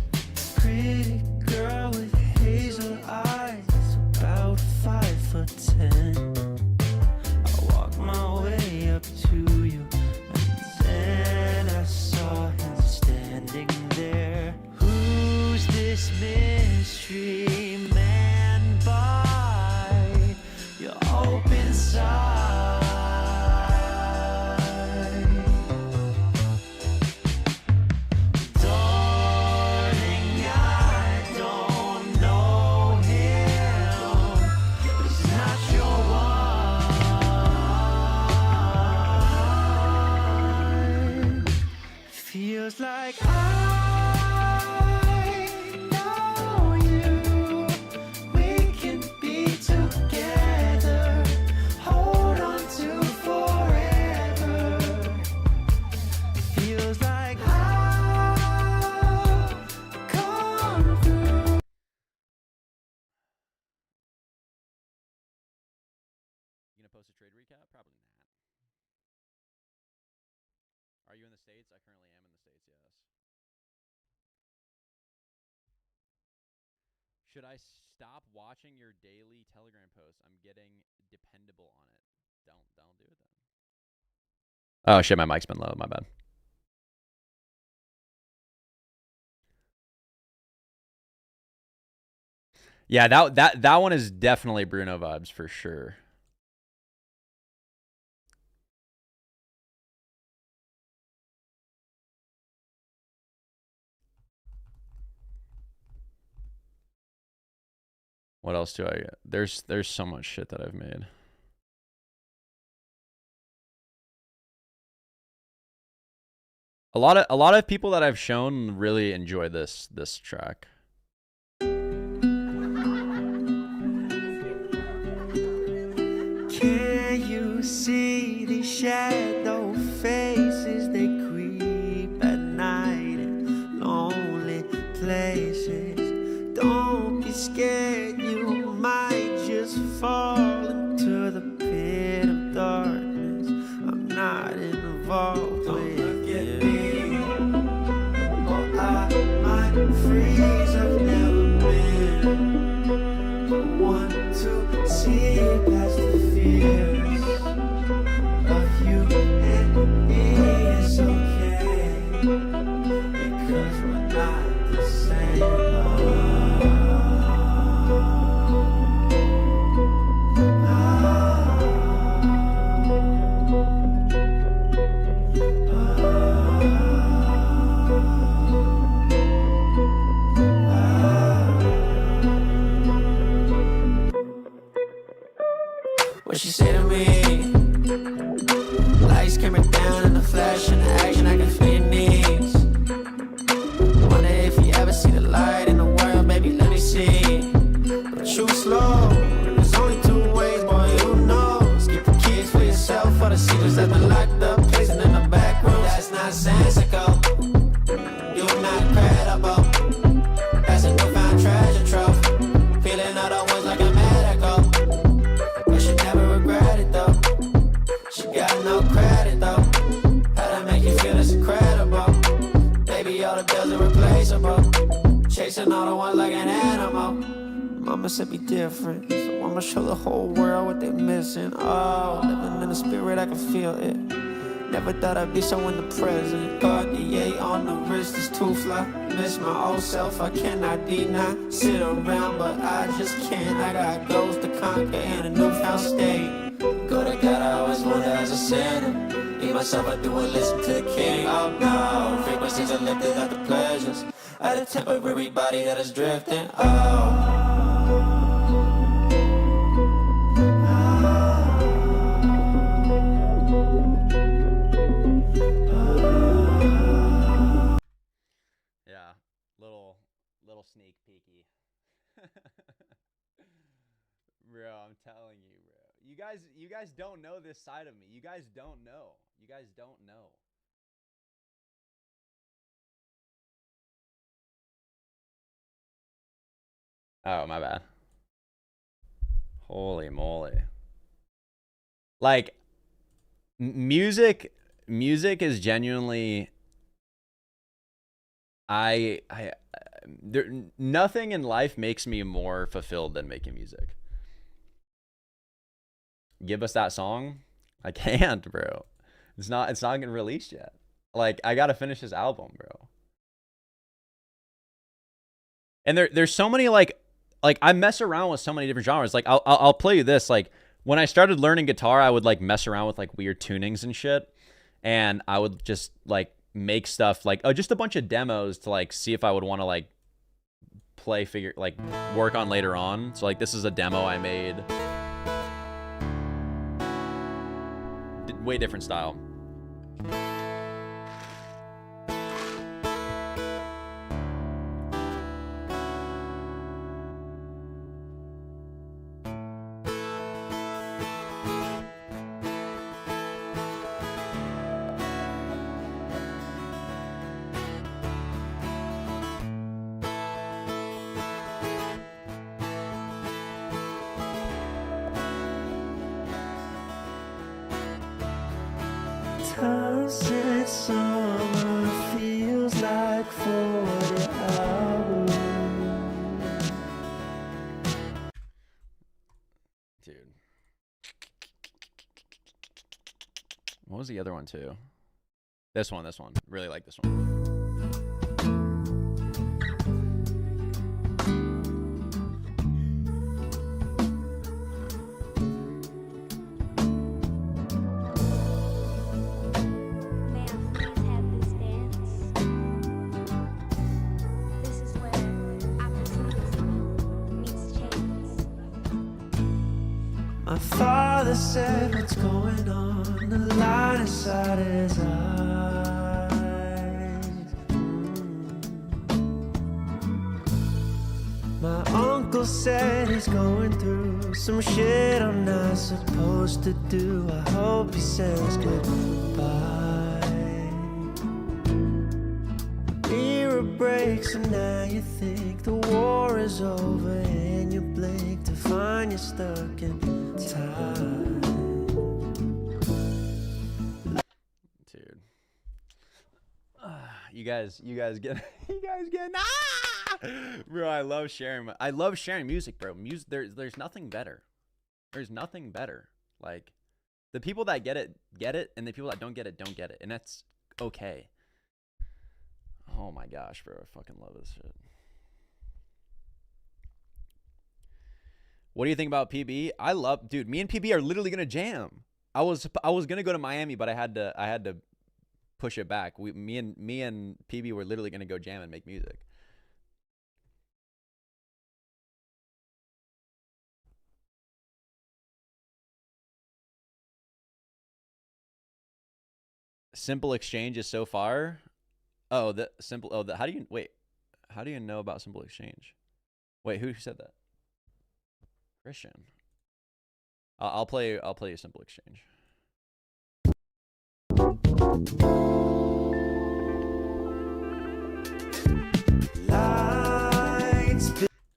Pretty girl with hazel eyes, about 5'10". I walked my way up to you, and then I saw him standing there. Who's this mystery man by your open side? Darling, I don't know him, but he's not your one. Feels like I know you. We can be together. Hold on to forever. Feels like I'll come through. You gonna post a trade recap? Probably not. Are you in the States? I currently am in the States, yes. Should I stop watching your daily Telegram posts? I'm getting dependable on it. Don't do it then. Oh shit, my mic's been low, my bad. Yeah, that one is definitely Bruno vibes for sure. What else do I get? There's so much shit that I've made. A lot of people that I've shown really enjoy this track. Can you see these shadow faces? They creep at night in lonely places. Don't be scared, you might just fall into the pit of darkness. I'm not involved with it, or I might freeze. I've never been the one to see past the fears of you and me. It's okay, because we're not the same. What she say to me? Lights camera down in the flash and the action, I can feel your needs. Wonder if you ever see the light in the world, baby, let me see. But you slow, there's only two ways, boy, you know. Keep the keys for yourself, for the secrets that been locked up, placing in the back room. That's nonsensical, you're not credible. That's a newfound treasure trove, feeling all the ones like a medical. No credit though, how to make you feel it's incredible. Baby, all the bills are replaceable, chasing all the ones like an animal. Mama said be different, so I'ma show the whole world what they're missing. Oh, living in the spirit, I can feel it. Never thought I'd be so in the present. Cartier on the wrist is too fly. Miss my old self, I cannot deny. Sit around, but I just can't. I got goals to conquer in a newfound state. Go to God, I always wonder as a sinner. Eat myself, I do and listen to the king. Oh no, frequencies are lifted at the pleasures. At a temporary body that is drifting. Oh. Yeah, little sneak peeky. Bro, I'm telling you, bro. You guys don't know this side of me. You guys don't know. You guys don't know. Oh, my bad. Holy moly. Like music is genuinely nothing in life makes me more fulfilled than making music. Give us that song. I can't, bro. It's not getting released yet. Like, I gotta finish this album, bro. And there's so many like I mess around with so many different genres. Like I'll play you this. Like when I started learning guitar, I would like mess around with like weird tunings and shit, and I would just like make stuff like just a bunch of demos to like see if I would want to like work on later on. So like this is a demo I made. Way different style. Sunset summer feels like 40 hours. Dude. What was the other one too? This one. Really like this one. My father said, what's going on? The light inside his eyes. My uncle said he's going through some shit I'm not supposed to do. I hope he says goodbye. Mirror breaks and now you think the war is over, and you blink to find you're stuck in time. Dude. You guys get bro, I love sharing music, bro. Music, there's nothing better. There's nothing better. Like, the people that get it, and the people that don't get it, and that's okay. Oh my gosh, bro, I fucking love this shit. What do you think about PB? Dude, me and PB are literally gonna jam. I was gonna go to Miami, but I had to push it back. Me and PB were literally gonna go jam and make music. Simple Exchange is so far. Oh, how do you know about Simple Exchange? Wait, who said that? Christian. I'll play a Simple Exchange.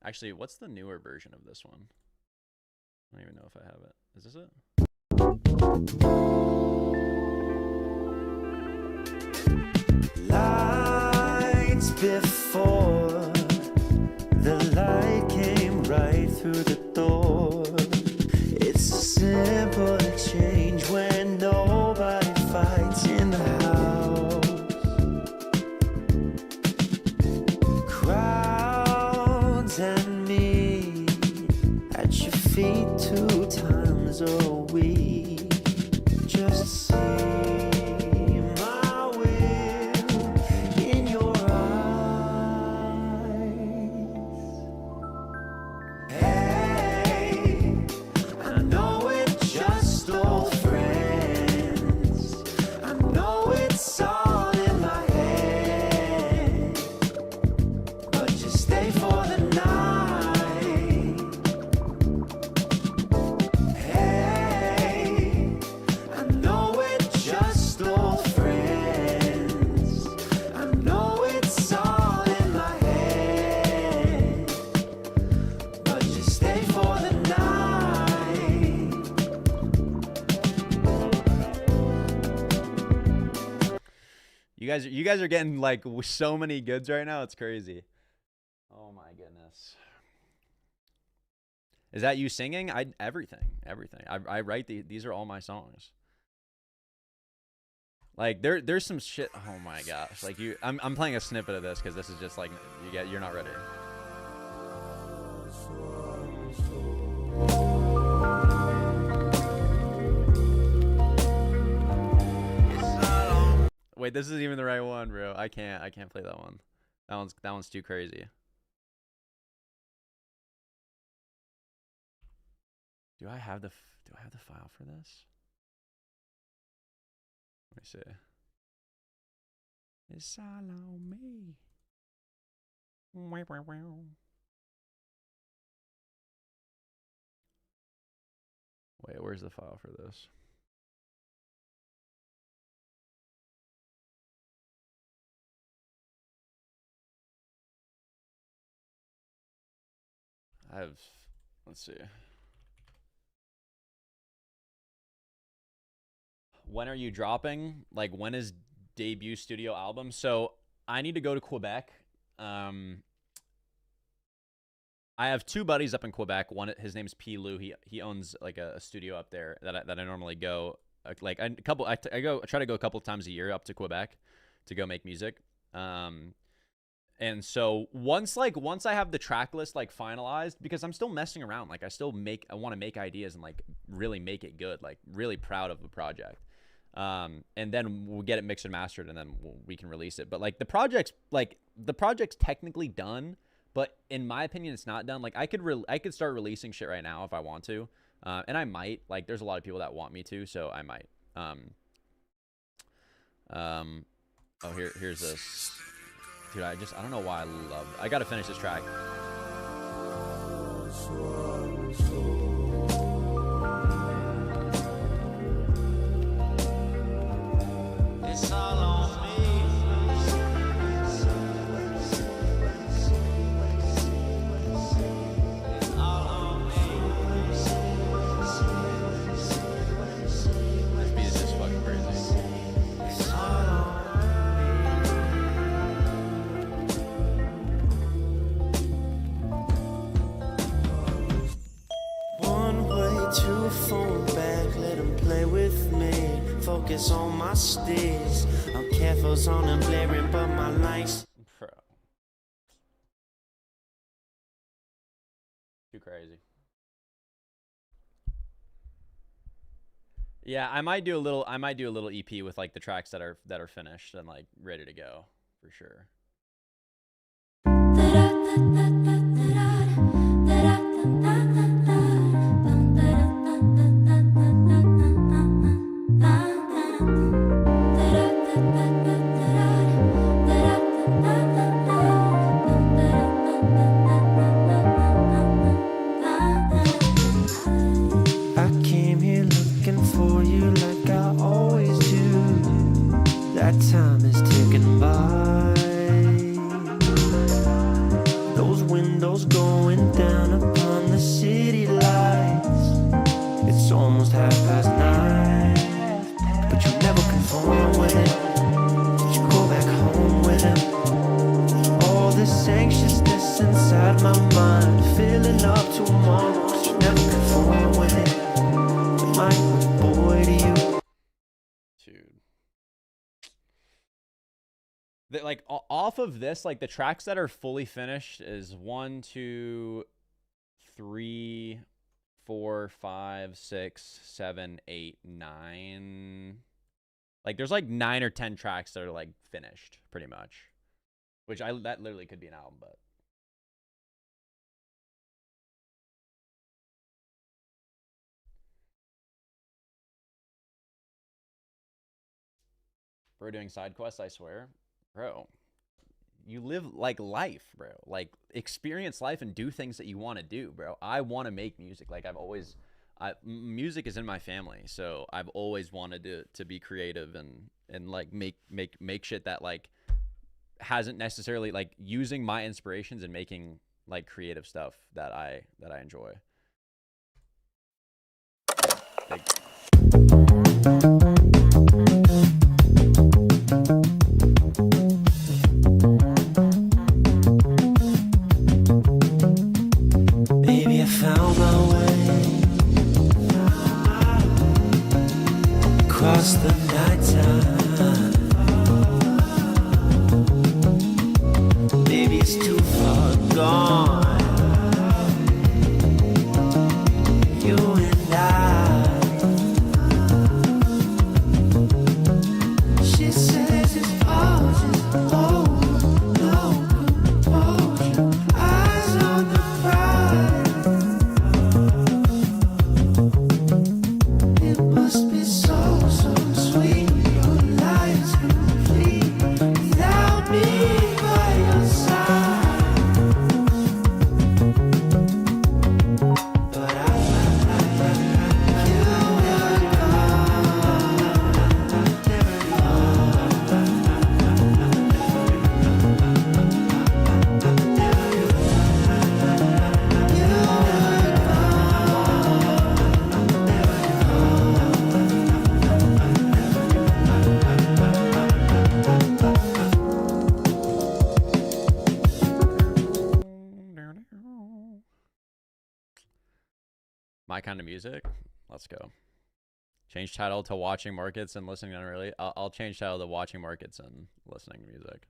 Actually, what's the newer version of this one? I don't even know if I have it. Is this it? Lights before the light came right through the door. It's a simple exchange when nobody fights in the house. Crowds and me at your feet 2 times a week. Just see You guys are getting like so many goods right now. It's crazy. Oh my goodness. Is that you singing? Everything. I write these are all my songs. Like there's some shit. Oh my gosh. Like I'm playing a snippet of this because this is just like you're not ready. Wait, this isn't even the right one, bro. I can't play that one. That one's too crazy. Do I have the file for this? Let me see. It's all on me. Wait, where's the file for this? Let's see. When are you dropping? Like, when is debut studio album? So I need to go to Quebec. I have 2 buddies up in Quebec. One, his name's P. Lou. He owns like a studio up there that I normally go. Like I try to go a couple times a year up to Quebec to go make music. And so once I have the track list like finalized, because I'm still messing around, like I want to make ideas and like really make it good, like really proud of the project. And then we'll get it mixed and mastered, and then we can release it. But like the project's technically done, but in my opinion, it's not done. Like I could start releasing shit right now if I want to, And I might, like, there's a lot of people that want me to, so I might. Oh, here's this. Dude, I don't know why I gotta finish this track. It's all on me. It's all on me. This beat is just fucking crazy. It's all on me. One way to a phone back, let him play with me. Focus on my steez. I'm careful on them blaring, but my lights. Bro. Too crazy. Yeah, I might do a little EP with like the tracks that are finished and like ready to go for sure. I came here looking for you like I always do. That time is ticking by. Those windows going down upon the city lights. It's almost 9:30, but you never conform with it. Did you go back home with him? All this anxiousness inside my mind, filling up tomorrow. 'Cause you never conform with it. Am I a boy to you? Dude. Like off of this, like the tracks that are fully finished is 1, 2, 3, 4, 5, 6, 7, 8, 9. Like there's like 9 or 10 tracks that are like finished pretty much. Which that literally could be an album, but bro, doing side quests, I swear. Bro, you live like life, bro. Like experience life and do things that you want to do, bro. I want to make music. Like music is in my family, so I've always wanted to be creative and like make shit that like hasn't necessarily like using my inspirations and making like creative stuff that I enjoy. Like, Baby, I found my way across the nighttime. Baby, it's too far gone. You and I. She says it's all just no composure. Eyes on the prize. It must be so sweet. Your life's complete without me by your side. But you were my kind of music. Let's go. Change title to watching markets and listening to really. I'll change title to watching markets and listening to music.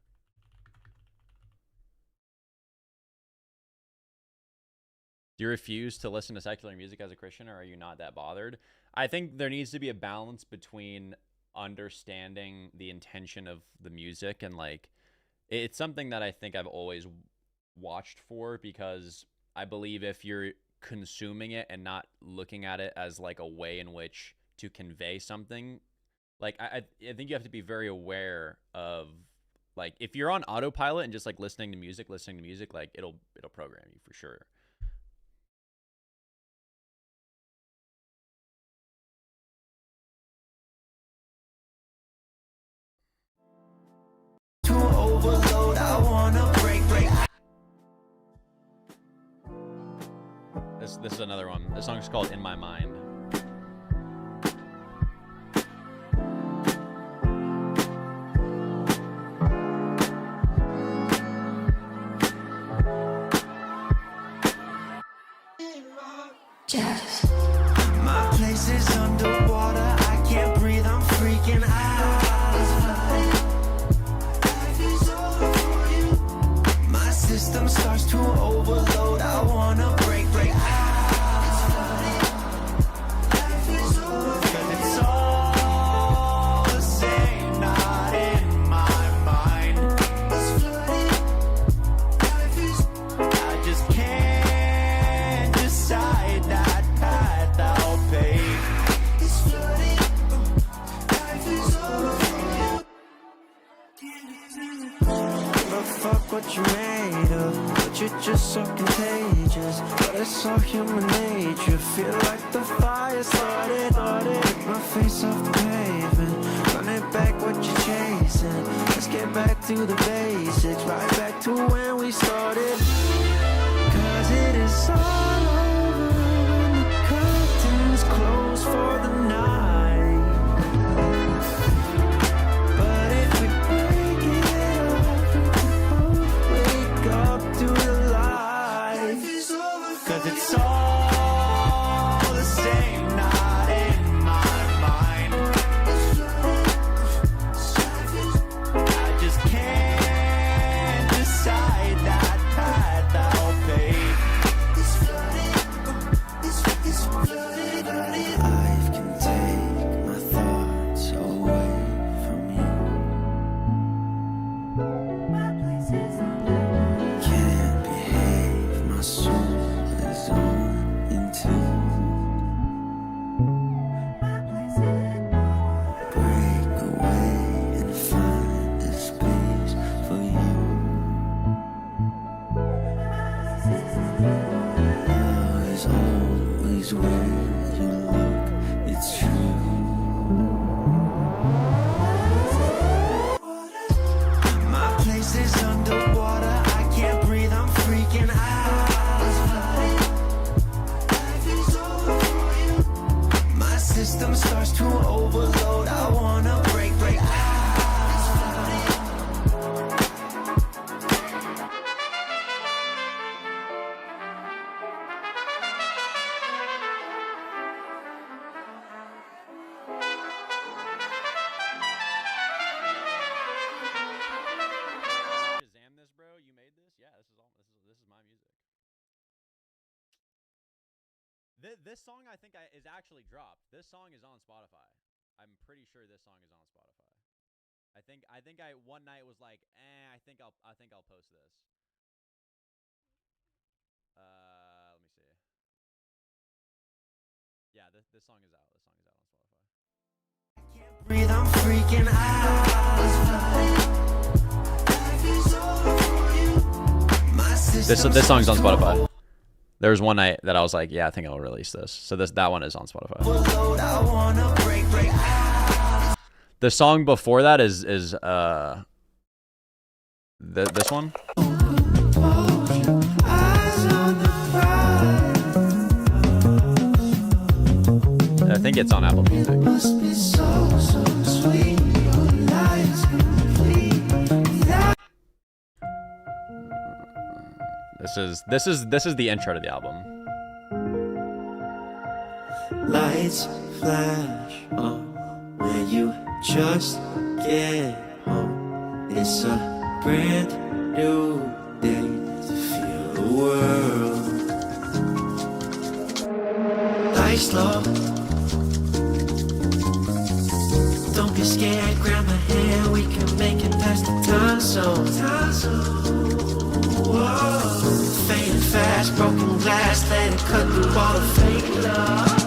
Do you refuse to listen to secular music as a Christian, or are you not that bothered? I think there needs to be a balance between understanding the intention of the music and like it's something that I think I've always watched for, because I believe if you're consuming it and not looking at it as like a way in which to convey something. Like I think you have to be very aware of, like, if you're on autopilot and just like listening to music, like it'll program you for sure. To overload, I wanna break. This is another one. This song's called In My Mind. My place is underwater, I can't breathe, I'm freaking out. My system starts to overload, I wanna break out. 'Cause it's all the same, not in my mind. I just can't decide that path I'll pave. But fuck what you made of, but you're just so contagious. But it's all human nature. Feel like the fire started. Rip my face off the pavement, running back what you're chasing. Let's get back to the basics, right back to when we started. 'Cause it is all over when the curtains close for the night. But if we break it up, we both wake up to the light. 'Cause it's all the same, not in my mind. I just can't decide that path I'll pave. Life can take my thoughts away from you. Can't behave, my soul is on into. Break away and find a space for you. Love is always where you look, it's true. My place is underwater, I can't breathe, I'm freaking out. My system starts to overload, I wanna break out. Shazam this, bro? You made this? Yeah, this is my music. This song I think is actually dropped. This song is on Spotify. I'm pretty sure this song is on Spotify. I think I one night was like, I think I'll post this. Let me see. Yeah, this song is out. This song is out on Spotify. Breathe, I'm freaking out. My system This song's on starts to Spotify. There was one night that I was like, yeah, I think I'll release this. So that one is on Spotify. overload, I wanna break out. The song before that is this one. Eyes on the prize. I think it's on Apple Music. Must be so sweet. Your life's complete without. This is the intro to the album. Lights flash on when you just get home. It's a brand new day to feel the world. Lights low. Don't be scared, grab my hand, we can make it past the time zone. Whoa. Fading fast. fast, broken glass, let it cut through all the fake love.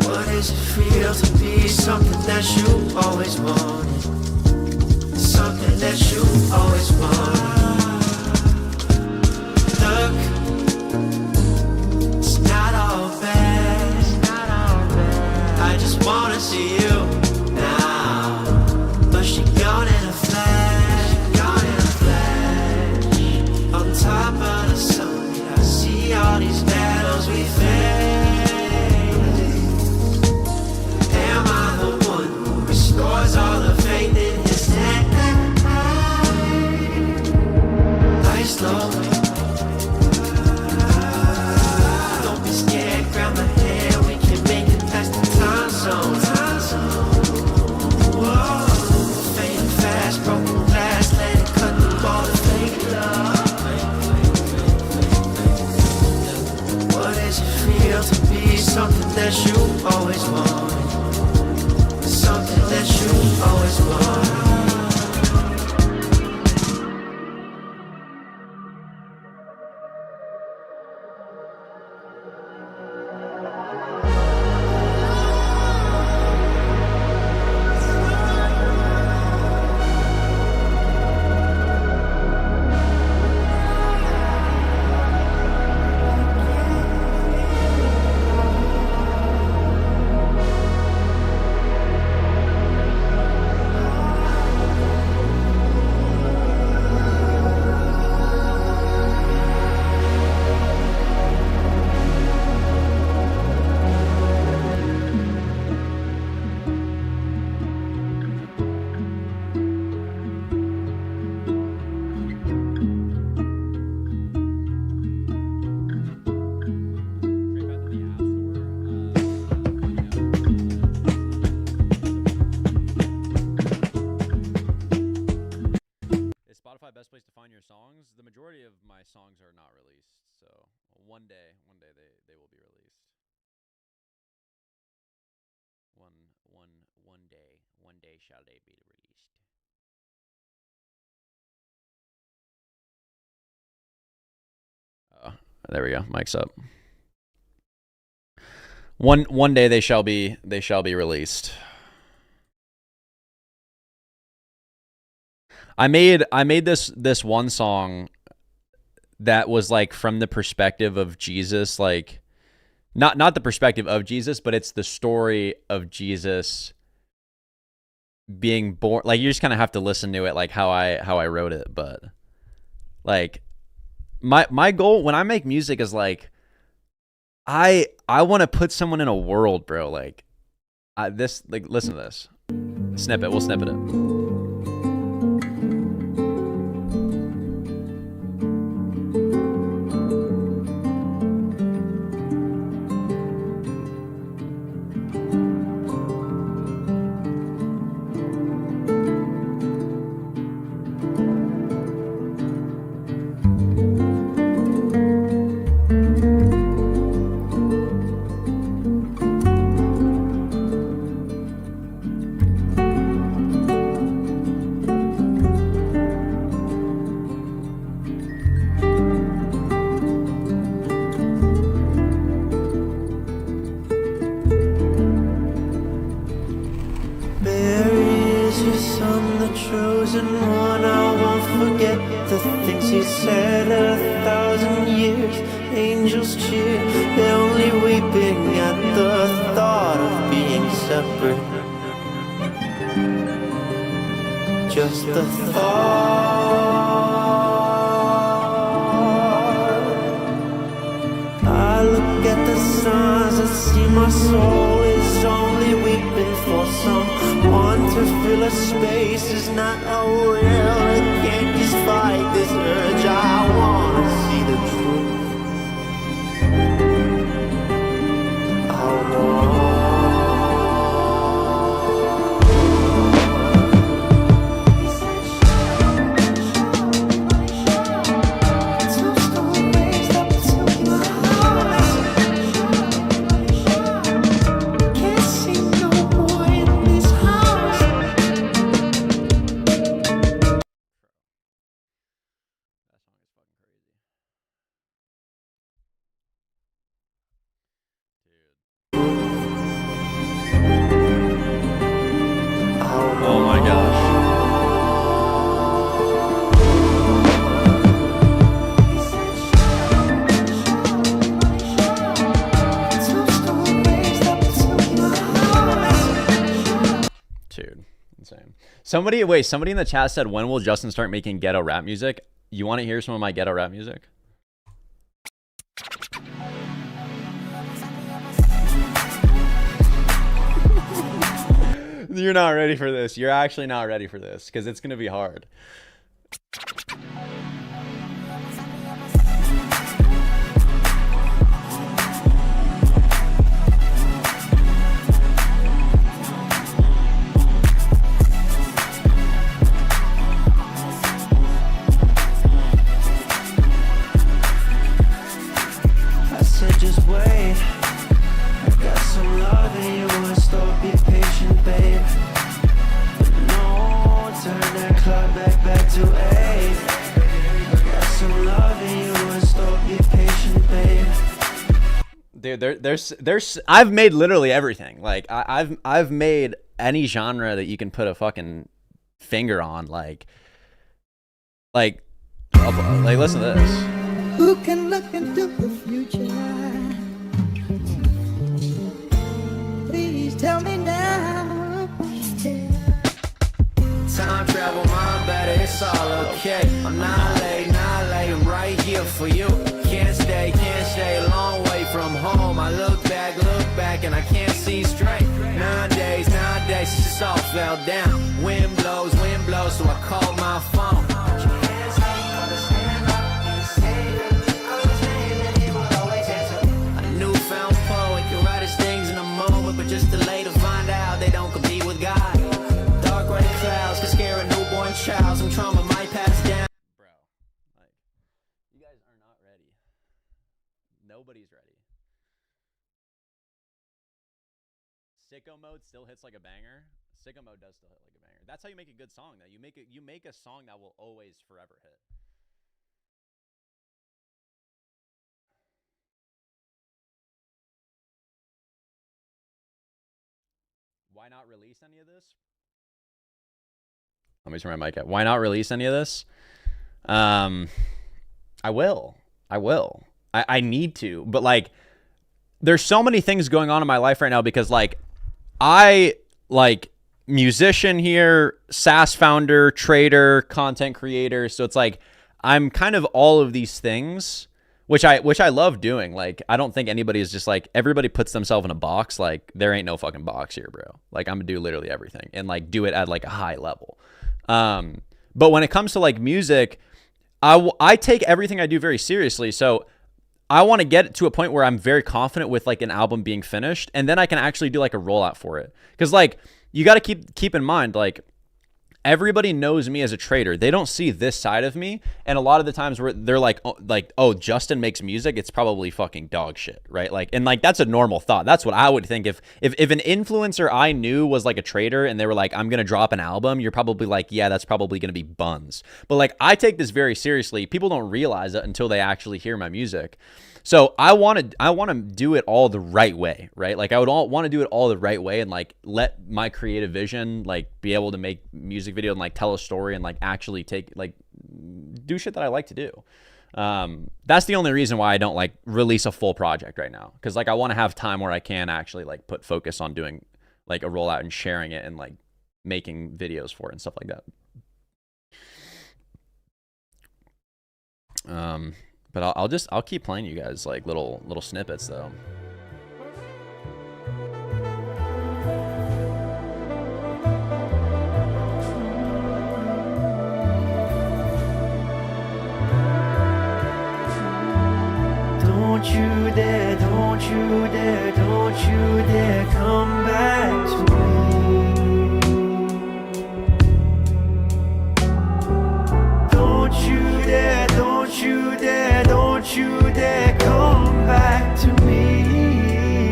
What does it feel to be something that you always wanted? Something that you always wanted. Look, it's not all bad. I just wanna see you now. But she gone in a flash, gone in a flash. On top of the sun, I see all these battles we face. Am I the one who restores all the faith in his hand? Nice slow. Don't be scared, grab my hand, we can make it past the time zone. Whoa, fading fast, broken glass, let it cut through all the fake love. What does it feel to be something that you always wanted? Something that you always wanted. Best place to find your songs? The majority of my songs are not released, so one day they will be released. One day shall they be released. There we go. Mic's up. One day they shall be released. I made this one song that was like from the perspective of Jesus, like not the perspective of Jesus, but it's the story of Jesus being born. Like you just kind of have to listen to it, like how I wrote it. But like my goal when I make music is like I want to put someone in a world, bro. Like listen to this snippet. We'll snippet it. Just the thought. I look at the stars and see my soul is only weeping for someone to fill a space. Is not a will. I can't just fight this urge. I wanna see the truth. I want. Somebody in the chat said, when will Justin start making ghetto rap music? You want to hear some of my ghetto rap music? You're not ready for this. You're actually not ready for this because it's going to be hard. I said just wait. I got some love in you and stop, be patient, babe. No, turn that clock back to 8. I got some love in you and stop, be patient, babe. Dude, there's I've made literally everything. Like I've made any genre that you can put a fucking finger on. Like listen to this. Who can look into the future? Please tell me now. Time travel, my bad, it's all okay. I'm not late, I'm right here for you. Can't stay a long way from home. I look back, and I can't see straight. Nowadays, it's all fell down. Wind blows, so I called my phone. A newfound poet can write his things in a moment, but just too late to find out they don't compete with God. Dark red clouds can scare a newborn child. Some trauma might pass down. Bro, like, you guys are not ready. Nobody's ready. Sicko mode still hits like a banger. Sicko mode does still hit like a banger. That's how you make a good song, though. You make a song that will always forever hit. Why not release any of this? Let me turn my mic up. Why not release any of this? I will. I need to. But, like, there's so many things going on in my life right now because, like, musician here, SaaS founder, trader, content creator. So it's like I'm kind of all of these things, which I love doing. Like, I don't think anybody is just like, everybody puts themselves in a box. Like, there ain't no fucking box here, bro. Like, I'm gonna do literally everything and like do it at like a high level. But when it comes to like music, I take everything I do very seriously. So I want to get to a point where I'm very confident with like an album being finished, and then I can actually do like a rollout for it. Because like, you got to keep in mind, like, everybody knows me as a trader. They don't see this side of me. And a lot of the times where they're like, oh, Justin makes music, it's probably fucking dog shit, right? Like, and like, that's a normal thought. That's what I would think. If an influencer I knew was like a trader and they were like, I'm going to drop an album, you're probably like, yeah, that's probably going to be buns. But like, I take this very seriously. People don't realize it until they actually hear my music. So I want to do it all the right way, right? Like, I would want to do it all the right way and like let my creative vision like be able to make music video and like tell a story and like actually do shit that I like to do. That's the only reason why I don't like release a full project right now, because like I want to have time where I can actually like put focus on doing like a rollout and sharing it and like making videos for it and stuff like that. But I'll keep playing you guys like little snippets though. Don't you dare, don't you dare, don't you dare come back to me. Don't you dare, don't you dare, don't you dare come back to me.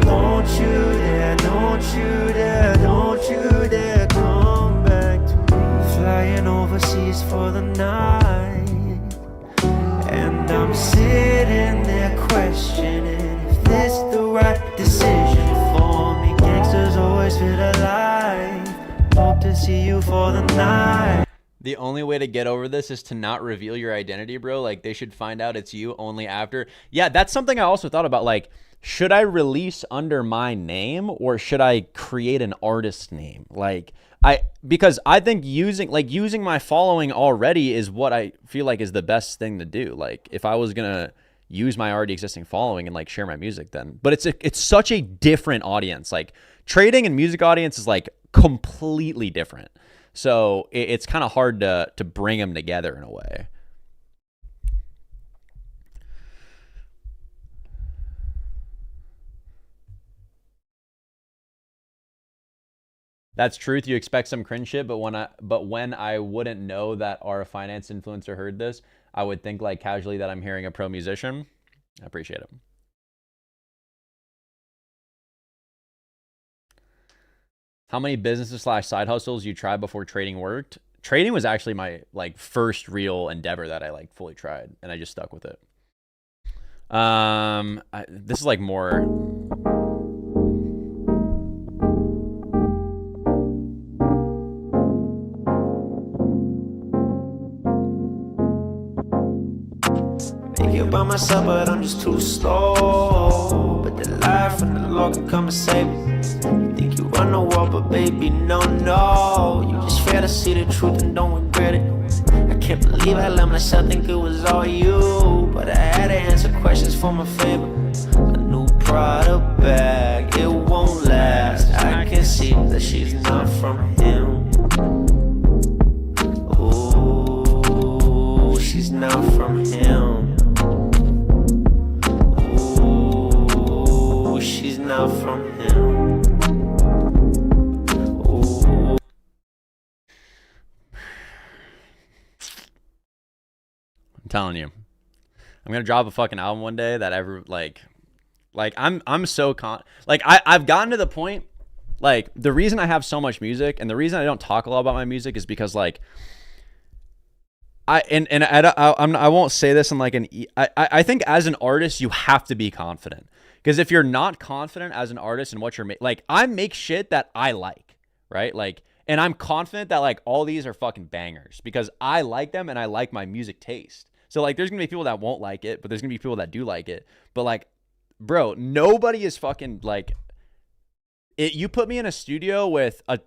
Don't you dare, don't you dare, don't you dare come back to me. Flying overseas for the night, and I'm sitting there questioning if this the right decision for me. Gangsters always feel alive. Hope to see you for the night. The only way to get over this is to not reveal your identity, bro. Like, they should find out it's you only after. Yeah, that's something I also thought about. Like, should I release under my name or should I create an artist name? Like, because I think using my following already is what I feel like is the best thing to do. Like, if I was gonna use my already existing following and like share my music, then, but it's such a different audience. Like, trading and music audience is like completely different. So it's kind of hard to bring them together in a way. That's truth. You expect some cringe shit, but when I wouldn't know that our finance influencer heard this, I would think like casually that I'm hearing a pro musician. I appreciate it. How many businesses / side hustles you tried before trading worked? Trading was actually my like first real endeavor that I like fully tried, and I just stuck with it. This is like more. Make it by myself, but I'm just too slow. But the life from the Lord can come and save me. You think you run the world, but baby, no. You just fail to see the truth and don't regret it. I can't believe I let myself think it was all you. But I had to answer questions for my favor. A new Prada bag, it won't last. I can see that she's not from him. Ooh, she's not from him. Ooh, she's not from him. I'm telling you, I'm gonna drop a fucking album one day that I'm so I've gotten to the point, like, the reason I have so much music and the reason I don't talk a lot about my music is because like I won't say this in like I think as an artist you have to be confident, because if you're not confident as an artist in what you're making, like, I make shit that I like, right? Like, and I'm confident that like all these are fucking bangers because I like them and I like my music taste. So like there's gonna be people that won't like it, but there's gonna be people that do like it. But like, bro, nobody is fucking like it. You put me in a studio with a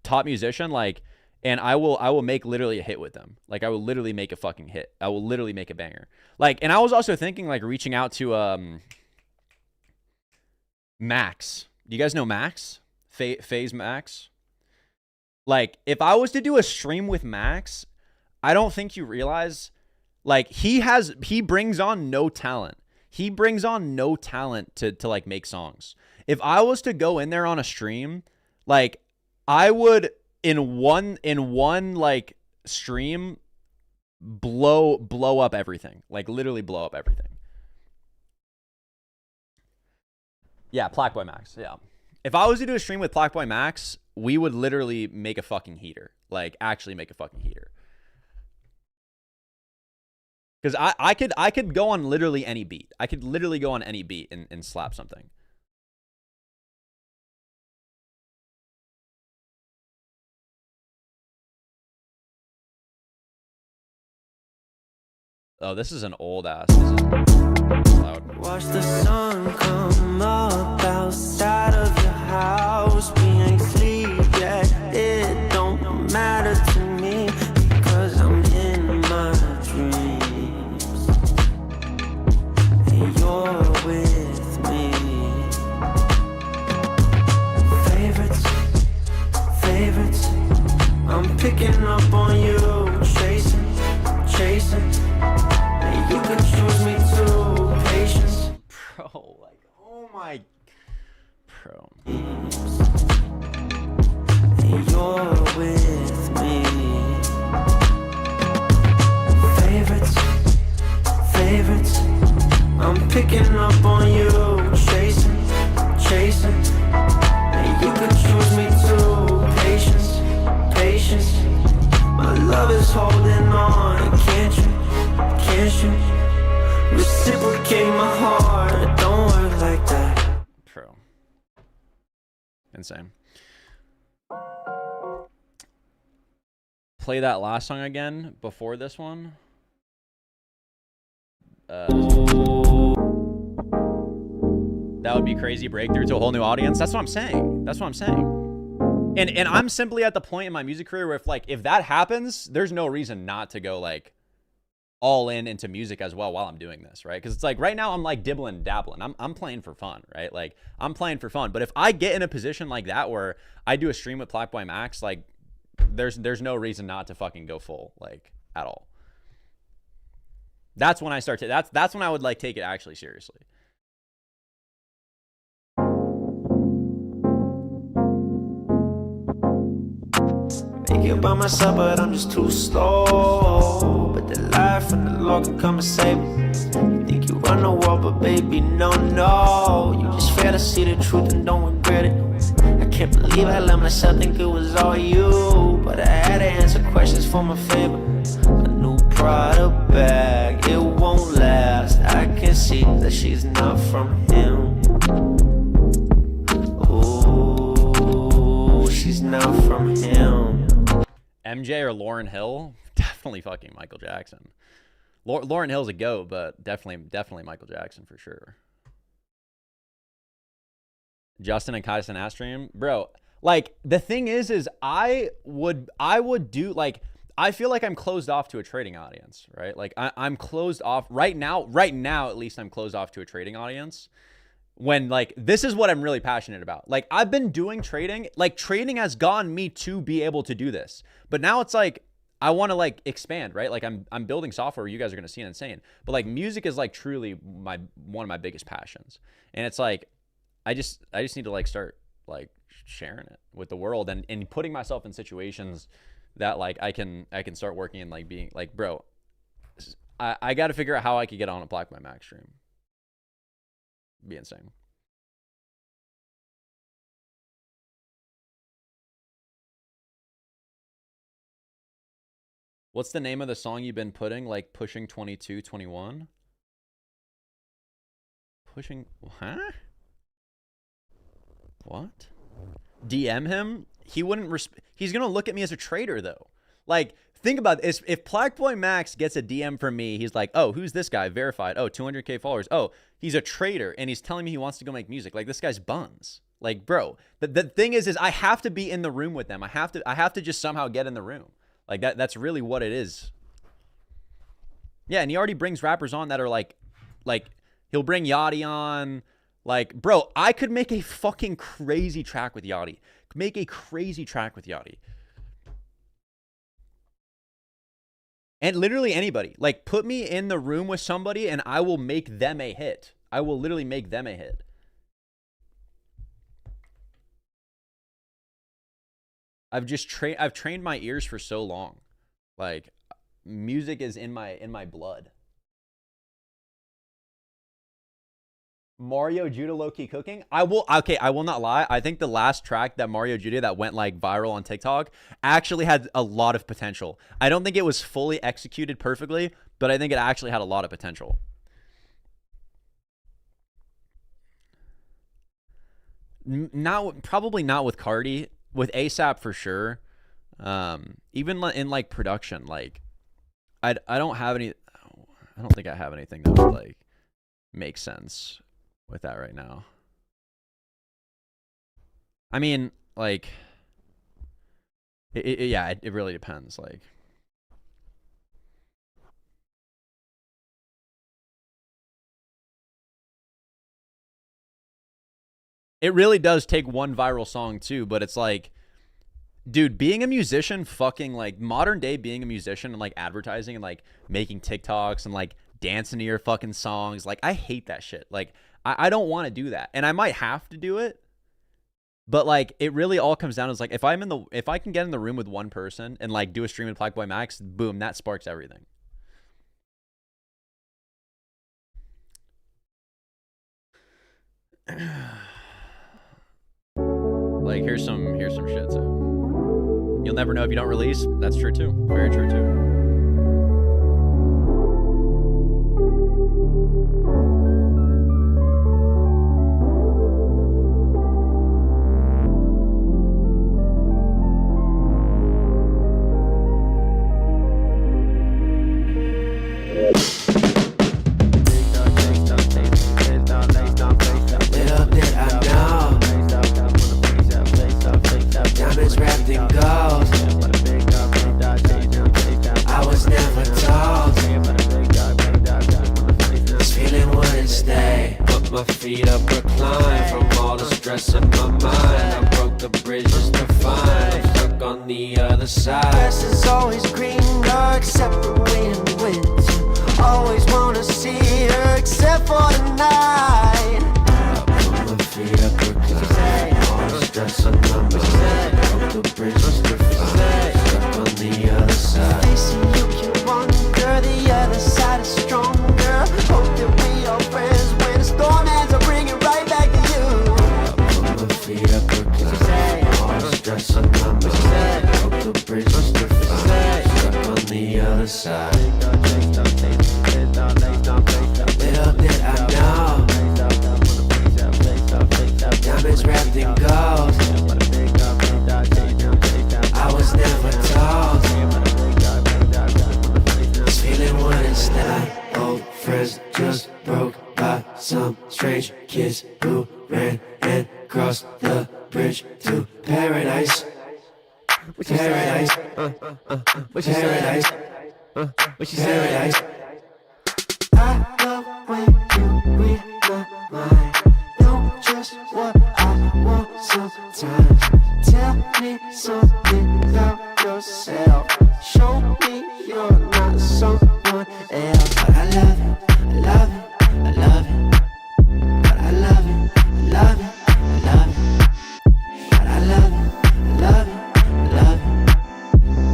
top musician, like, and I will make literally a hit with them. Like, I will literally make a fucking hit. I will literally make a banger. Like, and I was also thinking like reaching out to Max. Do you guys know Max? Phase Max? Like, if I was to do a stream with Max, I don't think you realize, like, he brings on no talent. He brings on no talent to like make songs. If I was to go in there on a stream, like, I would in one like stream blow up everything. Like, literally blow up everything. Yeah, Plaque Boy Max. Yeah. If I was to do a stream with Plaque Boy Max, we would literally make a fucking heater. Like, actually make a fucking heater. Because I could go on literally any beat. I could literally go on any beat and slap something. Oh, this is an old ass. This is loud. Watch the sun come up outside of your house. We ain't sleep yet. It don't matter to me because I'm in my dreams. And you're with me. Favorites. I'm picking up on you. Chasing. You can choose me too, patience. Bro, like, oh my, bro. You're with me. Favorites. I'm picking up on you, chasing. You can choose me too, patience. My love is holding on, can't you? Reciprocate my heart, don't work like that. Bro. Insane. play that last song again before this one. That would be crazy breakthrough to a whole new audience. That's what I'm saying. That's what I'm saying. And I'm simply at the point in my music career where if that happens, there's no reason not to go like all in into music as well while I'm doing this, right? Because it's like right now I'm like dibbling dabbling. I'm playing for fun, right? Like I'm playing for fun. But if I get in a position like that where I do a stream with Blackboy Max, like there's no reason not to fucking go full, like at all. That's when I start to that's when I would like take it actually seriously. Make it by myself, but I'm just too slow. But the life from the Lord can come and save me. You think you run the world, but baby, no, no. You just fail to see the truth and don't regret it. I can't believe I let myself think it was all you. But I had to answer questions for my favor. A new Prada bag, it won't last. I can see that she's not from him. Ooh, she's not from him. MJ or Lauryn Hill? Definitely fucking Michael Jackson. Lauryn Hill's a goat, but definitely Michael Jackson for sure. Justin and Kyson Astream, bro. Like the thing is I would do like I feel like I'm closed off to a trading audience, right? Like I'm closed off right now at least I'm closed off to a trading audience. When like this is what I'm really passionate about. Like I've been doing trading, like trading has gotten me to be able to do this. But now it's like I want to like expand, right? Like I'm building software, you guys are going to see it insane. But like music is like truly one of my biggest passions. And it's like I just need to like start like sharing it with the world and putting myself in situations that like I can start working and like being like, bro, I got to figure out how I could get on a Black by Max stream. Be insane. What's the name of the song you've been putting? Like pushing 22, 21? Pushing, huh? What? DM him? He wouldn't, he's going to look at me as a traitor though. Like, think about this. If Blackboy Max gets a DM from me, he's like, oh, who's this guy? Verified. Oh, 200K followers. Oh, he's a traitor and he's telling me he wants to go make music. Like, this guy's buns. Like, bro, the thing is I have to be in the room with them. I have to just somehow get in the room. Like that's really what it is. Yeah, and he already brings rappers on that are like he'll bring Yachty on. Like, bro, I could make a fucking crazy track with Yachty. Make a crazy track with Yachty. And literally anybody. Like, put me in the room with somebody and I will make them a hit. I will literally make them a hit. I've trained my ears for so long. Like, music is in my blood. Mario Judah low-key cooking. I will not lie. I think the last track that Mario Judah that went like viral on TikTok actually had a lot of potential. I don't think it was fully executed perfectly, but I think it actually had a lot of potential. Probably not with Cardi. With ASAP for sure. Even in like production, like I don't have any. I don't think I have anything that would like make sense with that right now. I mean, like, it really depends. Like, it really does take one viral song too, but it's like, dude, being a musician, fucking like modern day being a musician and like advertising and like making TikToks and like dancing to your fucking songs. Like, I hate that shit. Like, I don't want to do that. And I might have to do it. But like, it really all comes down to like, if I can get in the room with one person and like do a stream with Blackboy Max, boom, that sparks everything. Like, here's some shit too. You'll never know if you don't release. That's true too. Very true too. feet up recline from all the stress in my mind. I broke the bridge just to find I'm stuck on the other side. Grass is always greener except for when I'm with you. Always wanna see her except for tonight. I put my feet up recline, all the stress in my mind. Broke the bridge just to find I'm stuck on the other side. Facing you can wonder, the other side is stronger. Hope that we are friends when the storm ends. I'll bring it right back to you. I put my feet up recline, all the stress on my mind. Broke the bridge just to find I'm stuck on the other side. Little did I know, diamonds wrapped in gold. I was never told this feeling wouldn't stop. Old friends just broke by some strange kids who ran and crossed the bridge to paradise. Paradise, paradise, paradise. I love when you read my mind. Know just what I want sometimes. Tell me something about yourself. Show me you're not someone else. But I love it, I love it, I love it. But I love it, I love it, I love it. But I love it, I love it, I love it.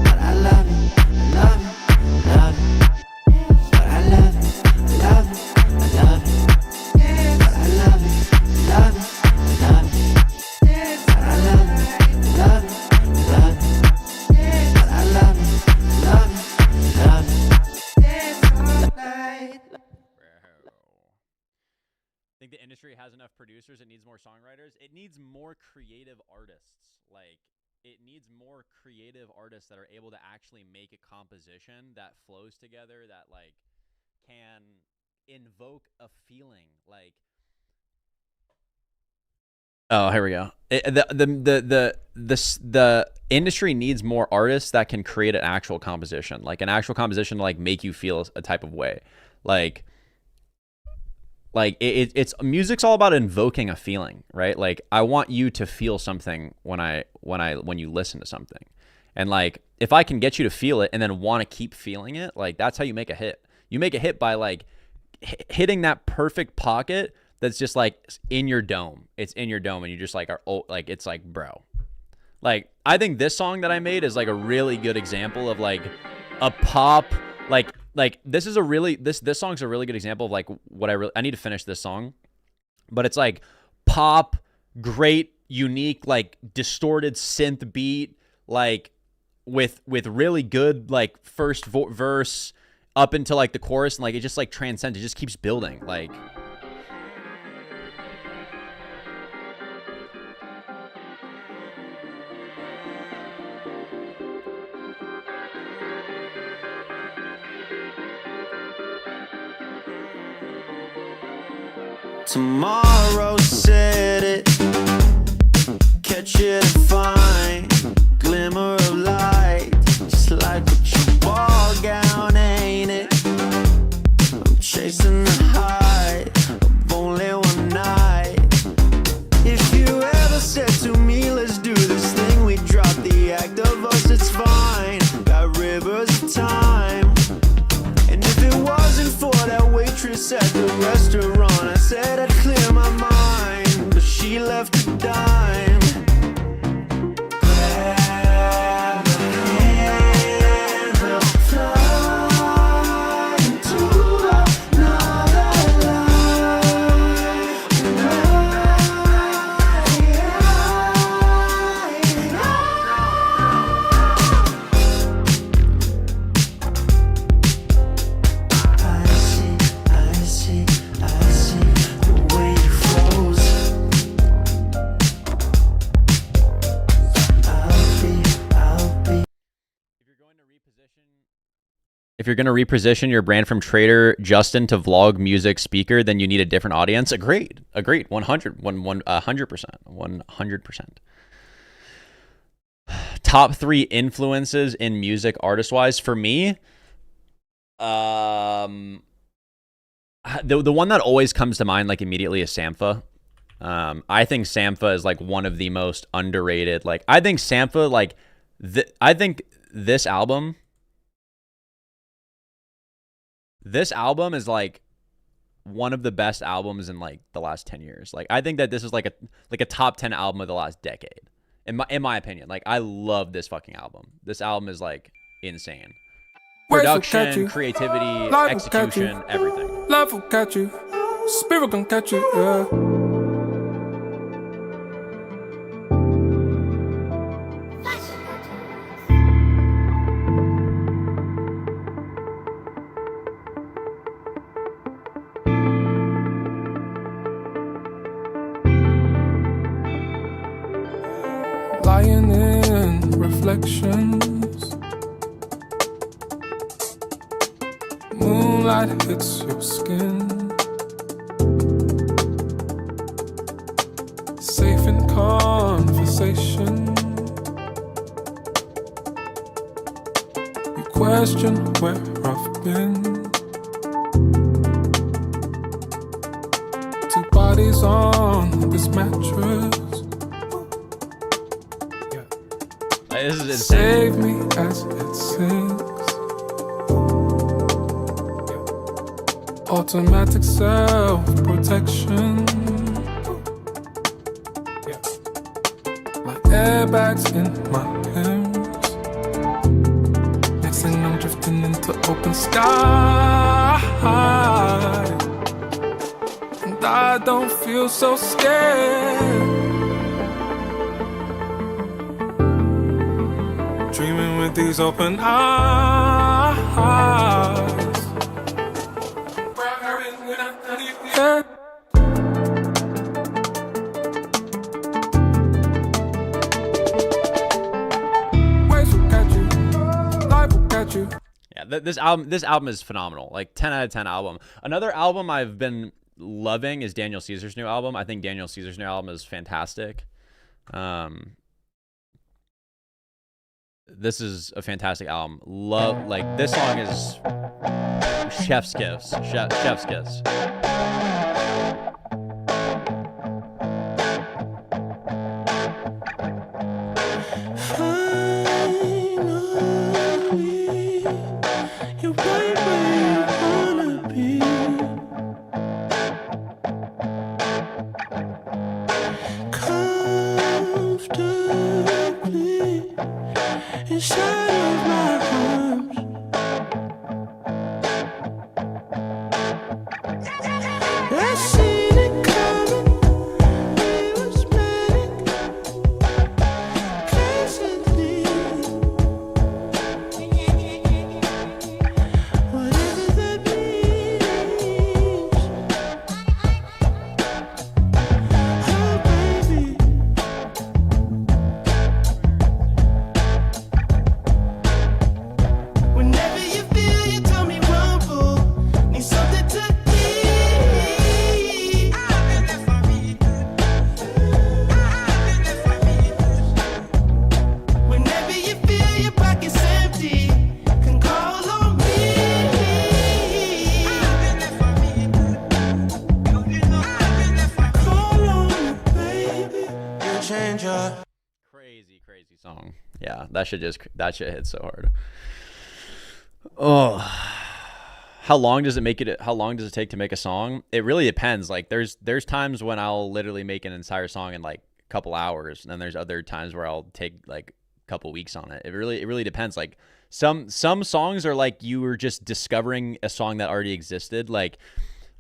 But I love it, I love it, I love it. But I love it, I love it, I love it. But I love it, I love it, I love it. But I love it, I love it, I love it. But I love it, I love it, I love it. I think the industry has enough producers. It needs more songwriters. It needs more creative artists. Like, it needs more creative artists that are able to actually make a composition that flows together, that like can invoke a feeling. Like, oh, here we go. The industry needs more artists that can create an actual composition, like an actual composition to like make you feel a type of way. It's music's all about invoking a feeling, right? Like, I want you to feel something when you listen to something. And like, if I can get you to feel it and then want to keep feeling it, like, that's how you make a hit. You make a hit by like hitting that perfect pocket that's just like in your dome. It's in your dome and you just like are, oh, like, it's like, bro. Like, I think this song that I made is like a really good example of like a pop, like this is a really, this song's a really good example of like what I need to finish this song, but it's like pop, great, unique, like distorted synth beat, like with really good like first verse up until like the chorus, and like it just like transcends, it just keeps building. Like, tomorrow said it, catch it and find glimmer of light, just like with your ball gown, ain't it? I'm chasing the high of only one night. If you ever said to me, let's do this thing, we drop the act of us, it's fine. Got rivers of time. And if it wasn't for that waitress at the restaurant, I said I'd clear my mind, but she left a dime. Grab my hand, we'll fly into another if you're going to reposition your brand from trader Justin to vlog music speaker, then you need a different audience. Agreed. 100%. Top 3 influences in music artist wise for me. The one that always comes to mind like immediately is Sampha. I think Sampha is like one of the most underrated. Like I think Sampha, like I think this album is like one of the best albums in like the last 10 years. Like I think that this is like a top 10 album of the last decade. In my opinion. Like I love this fucking album. This album is like insane. Production, creativity, execution, everything. Love will catch you. Spirit gon' catch you, yeah. Lying in reflections, moonlight hits your skin, safe in conversation. You question where I've been. Two bodies on this mattress. This is insane. Save me as it sinks. Automatic self-protection. Like airbags in my hands. Next thing I'm drifting into open sky. And I don't feel so scared. Dreaming with these open eyes. Yeah. Waves will catch you, life will catch you. Yeah, this album is phenomenal. Like 10 out of 10 album. Another album I've been loving is Daniel Caesar's new album. I think Daniel Caesar's new album is fantastic. This is a fantastic album. Love, like this song is chef's kiss. Chef's kiss. You're right where you wanna be. Comfortably inside of my arms. I seen it coming. It was manic. Pleasantly. Whatever that means. Oh, baby. Whenever you feel your tummy rumble, need something to eat. I've been there for me. Whenever you feel your pockets empty, can call on me. I've been there for me. Call on me, baby. You change your. Crazy song. Yeah, that shit hit so hard. Oh, how long does it take to make a song? It really depends. Like there's times when I'll literally make an entire song in like a couple hours, and then there's other times where I'll take like a couple weeks on it. It really depends. Like some songs are like you were just discovering a song that already existed. Like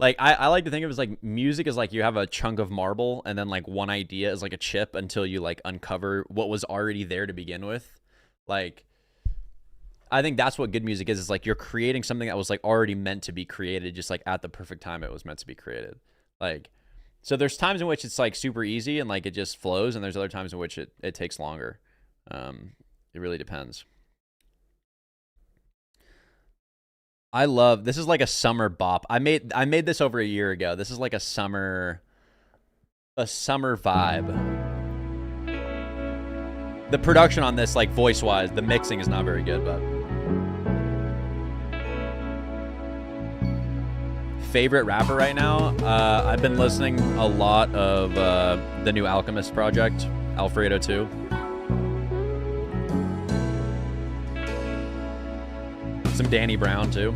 I like to think of it as like music is like you have a chunk of marble, and then like one idea is like a chip until you like uncover what was already there to begin with. Like I think that's what good music is. It's like you're creating something that was like already meant to be created, just like at the perfect time it was meant to be created. Like, so there's times in which it's like super easy and like it just flows, and there's other times in which it takes longer. It really depends. I love, this is like a summer bop. I made this over a year ago. This is like a summer vibe. The production on this, like voice-wise, the mixing is not very good, but favorite rapper right now, I've been listening a lot of the new Alchemist project, Alfredo 2. Some Danny Brown too.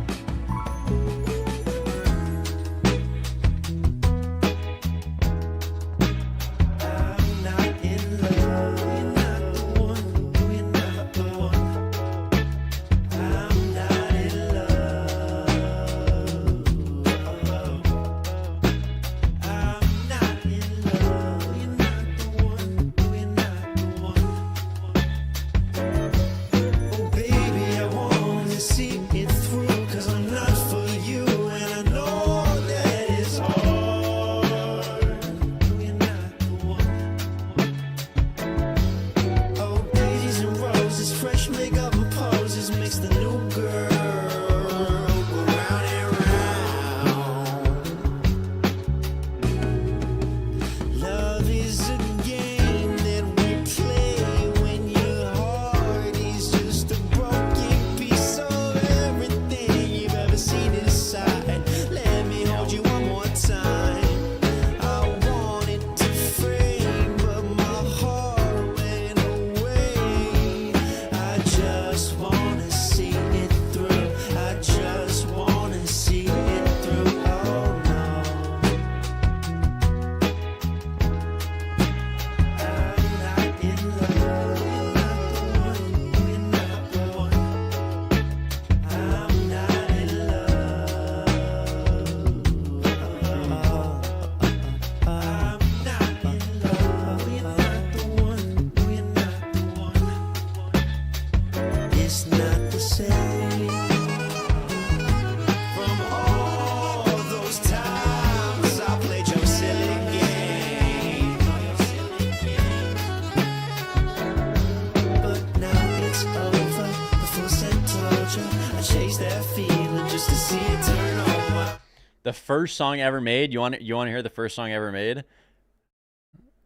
The first song ever made. You want to hear the first song ever made?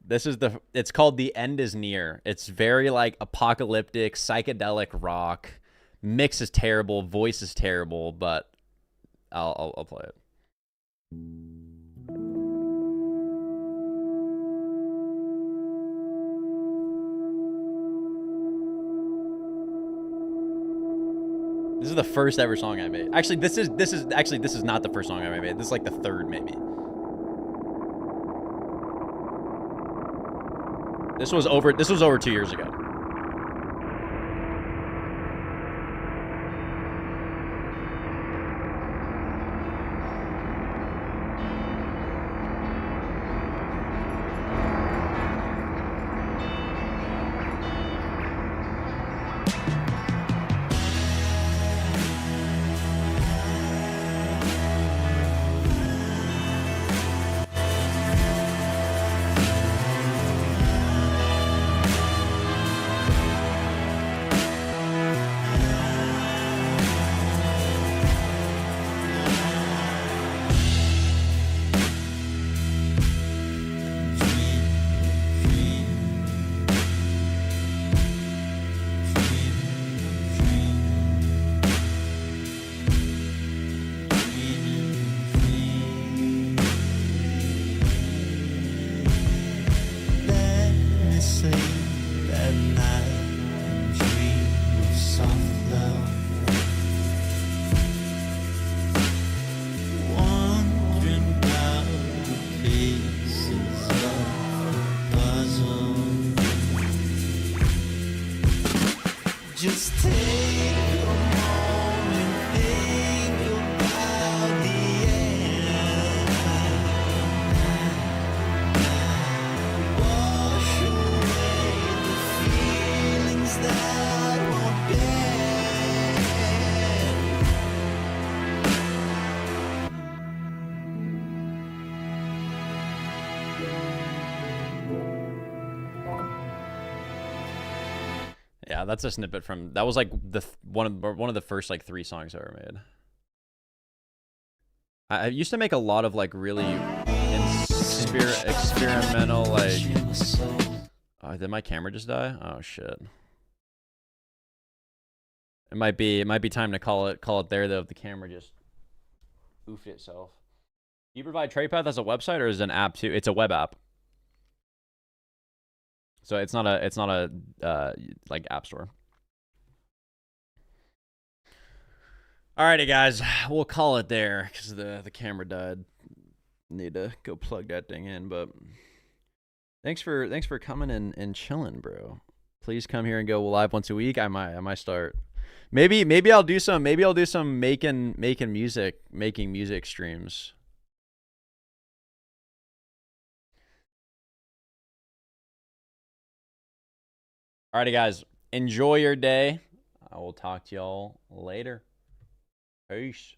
It's called The End Is Near. It's very like apocalyptic, psychedelic rock. Mix is terrible, voice is terrible, but I'll play it. This is the first ever song I made. Actually, this is not the first song I ever made. This is like the third, maybe. This was over 2 years ago. Just take a moment, think about the end. Wash away the feelings that won't Yeah, that's a snippet from that was like one of the first like 3 songs I ever made. I used to make a lot of like really experimental like. Did my camera just die? Oh shit. It might be time to call it there though if the camera just oofed itself. you provide TradePath as a website or is it an app too? It's a web app. So it's not a like app store. Alrighty, guys, we'll call it there because the camera died. Need to go plug that thing in, but thanks for coming and chilling, bro. Please come here and go live once a week. I might start. Maybe I'll do some making music streams. Alrighty, guys, enjoy your day. I will talk to y'all later. Peace.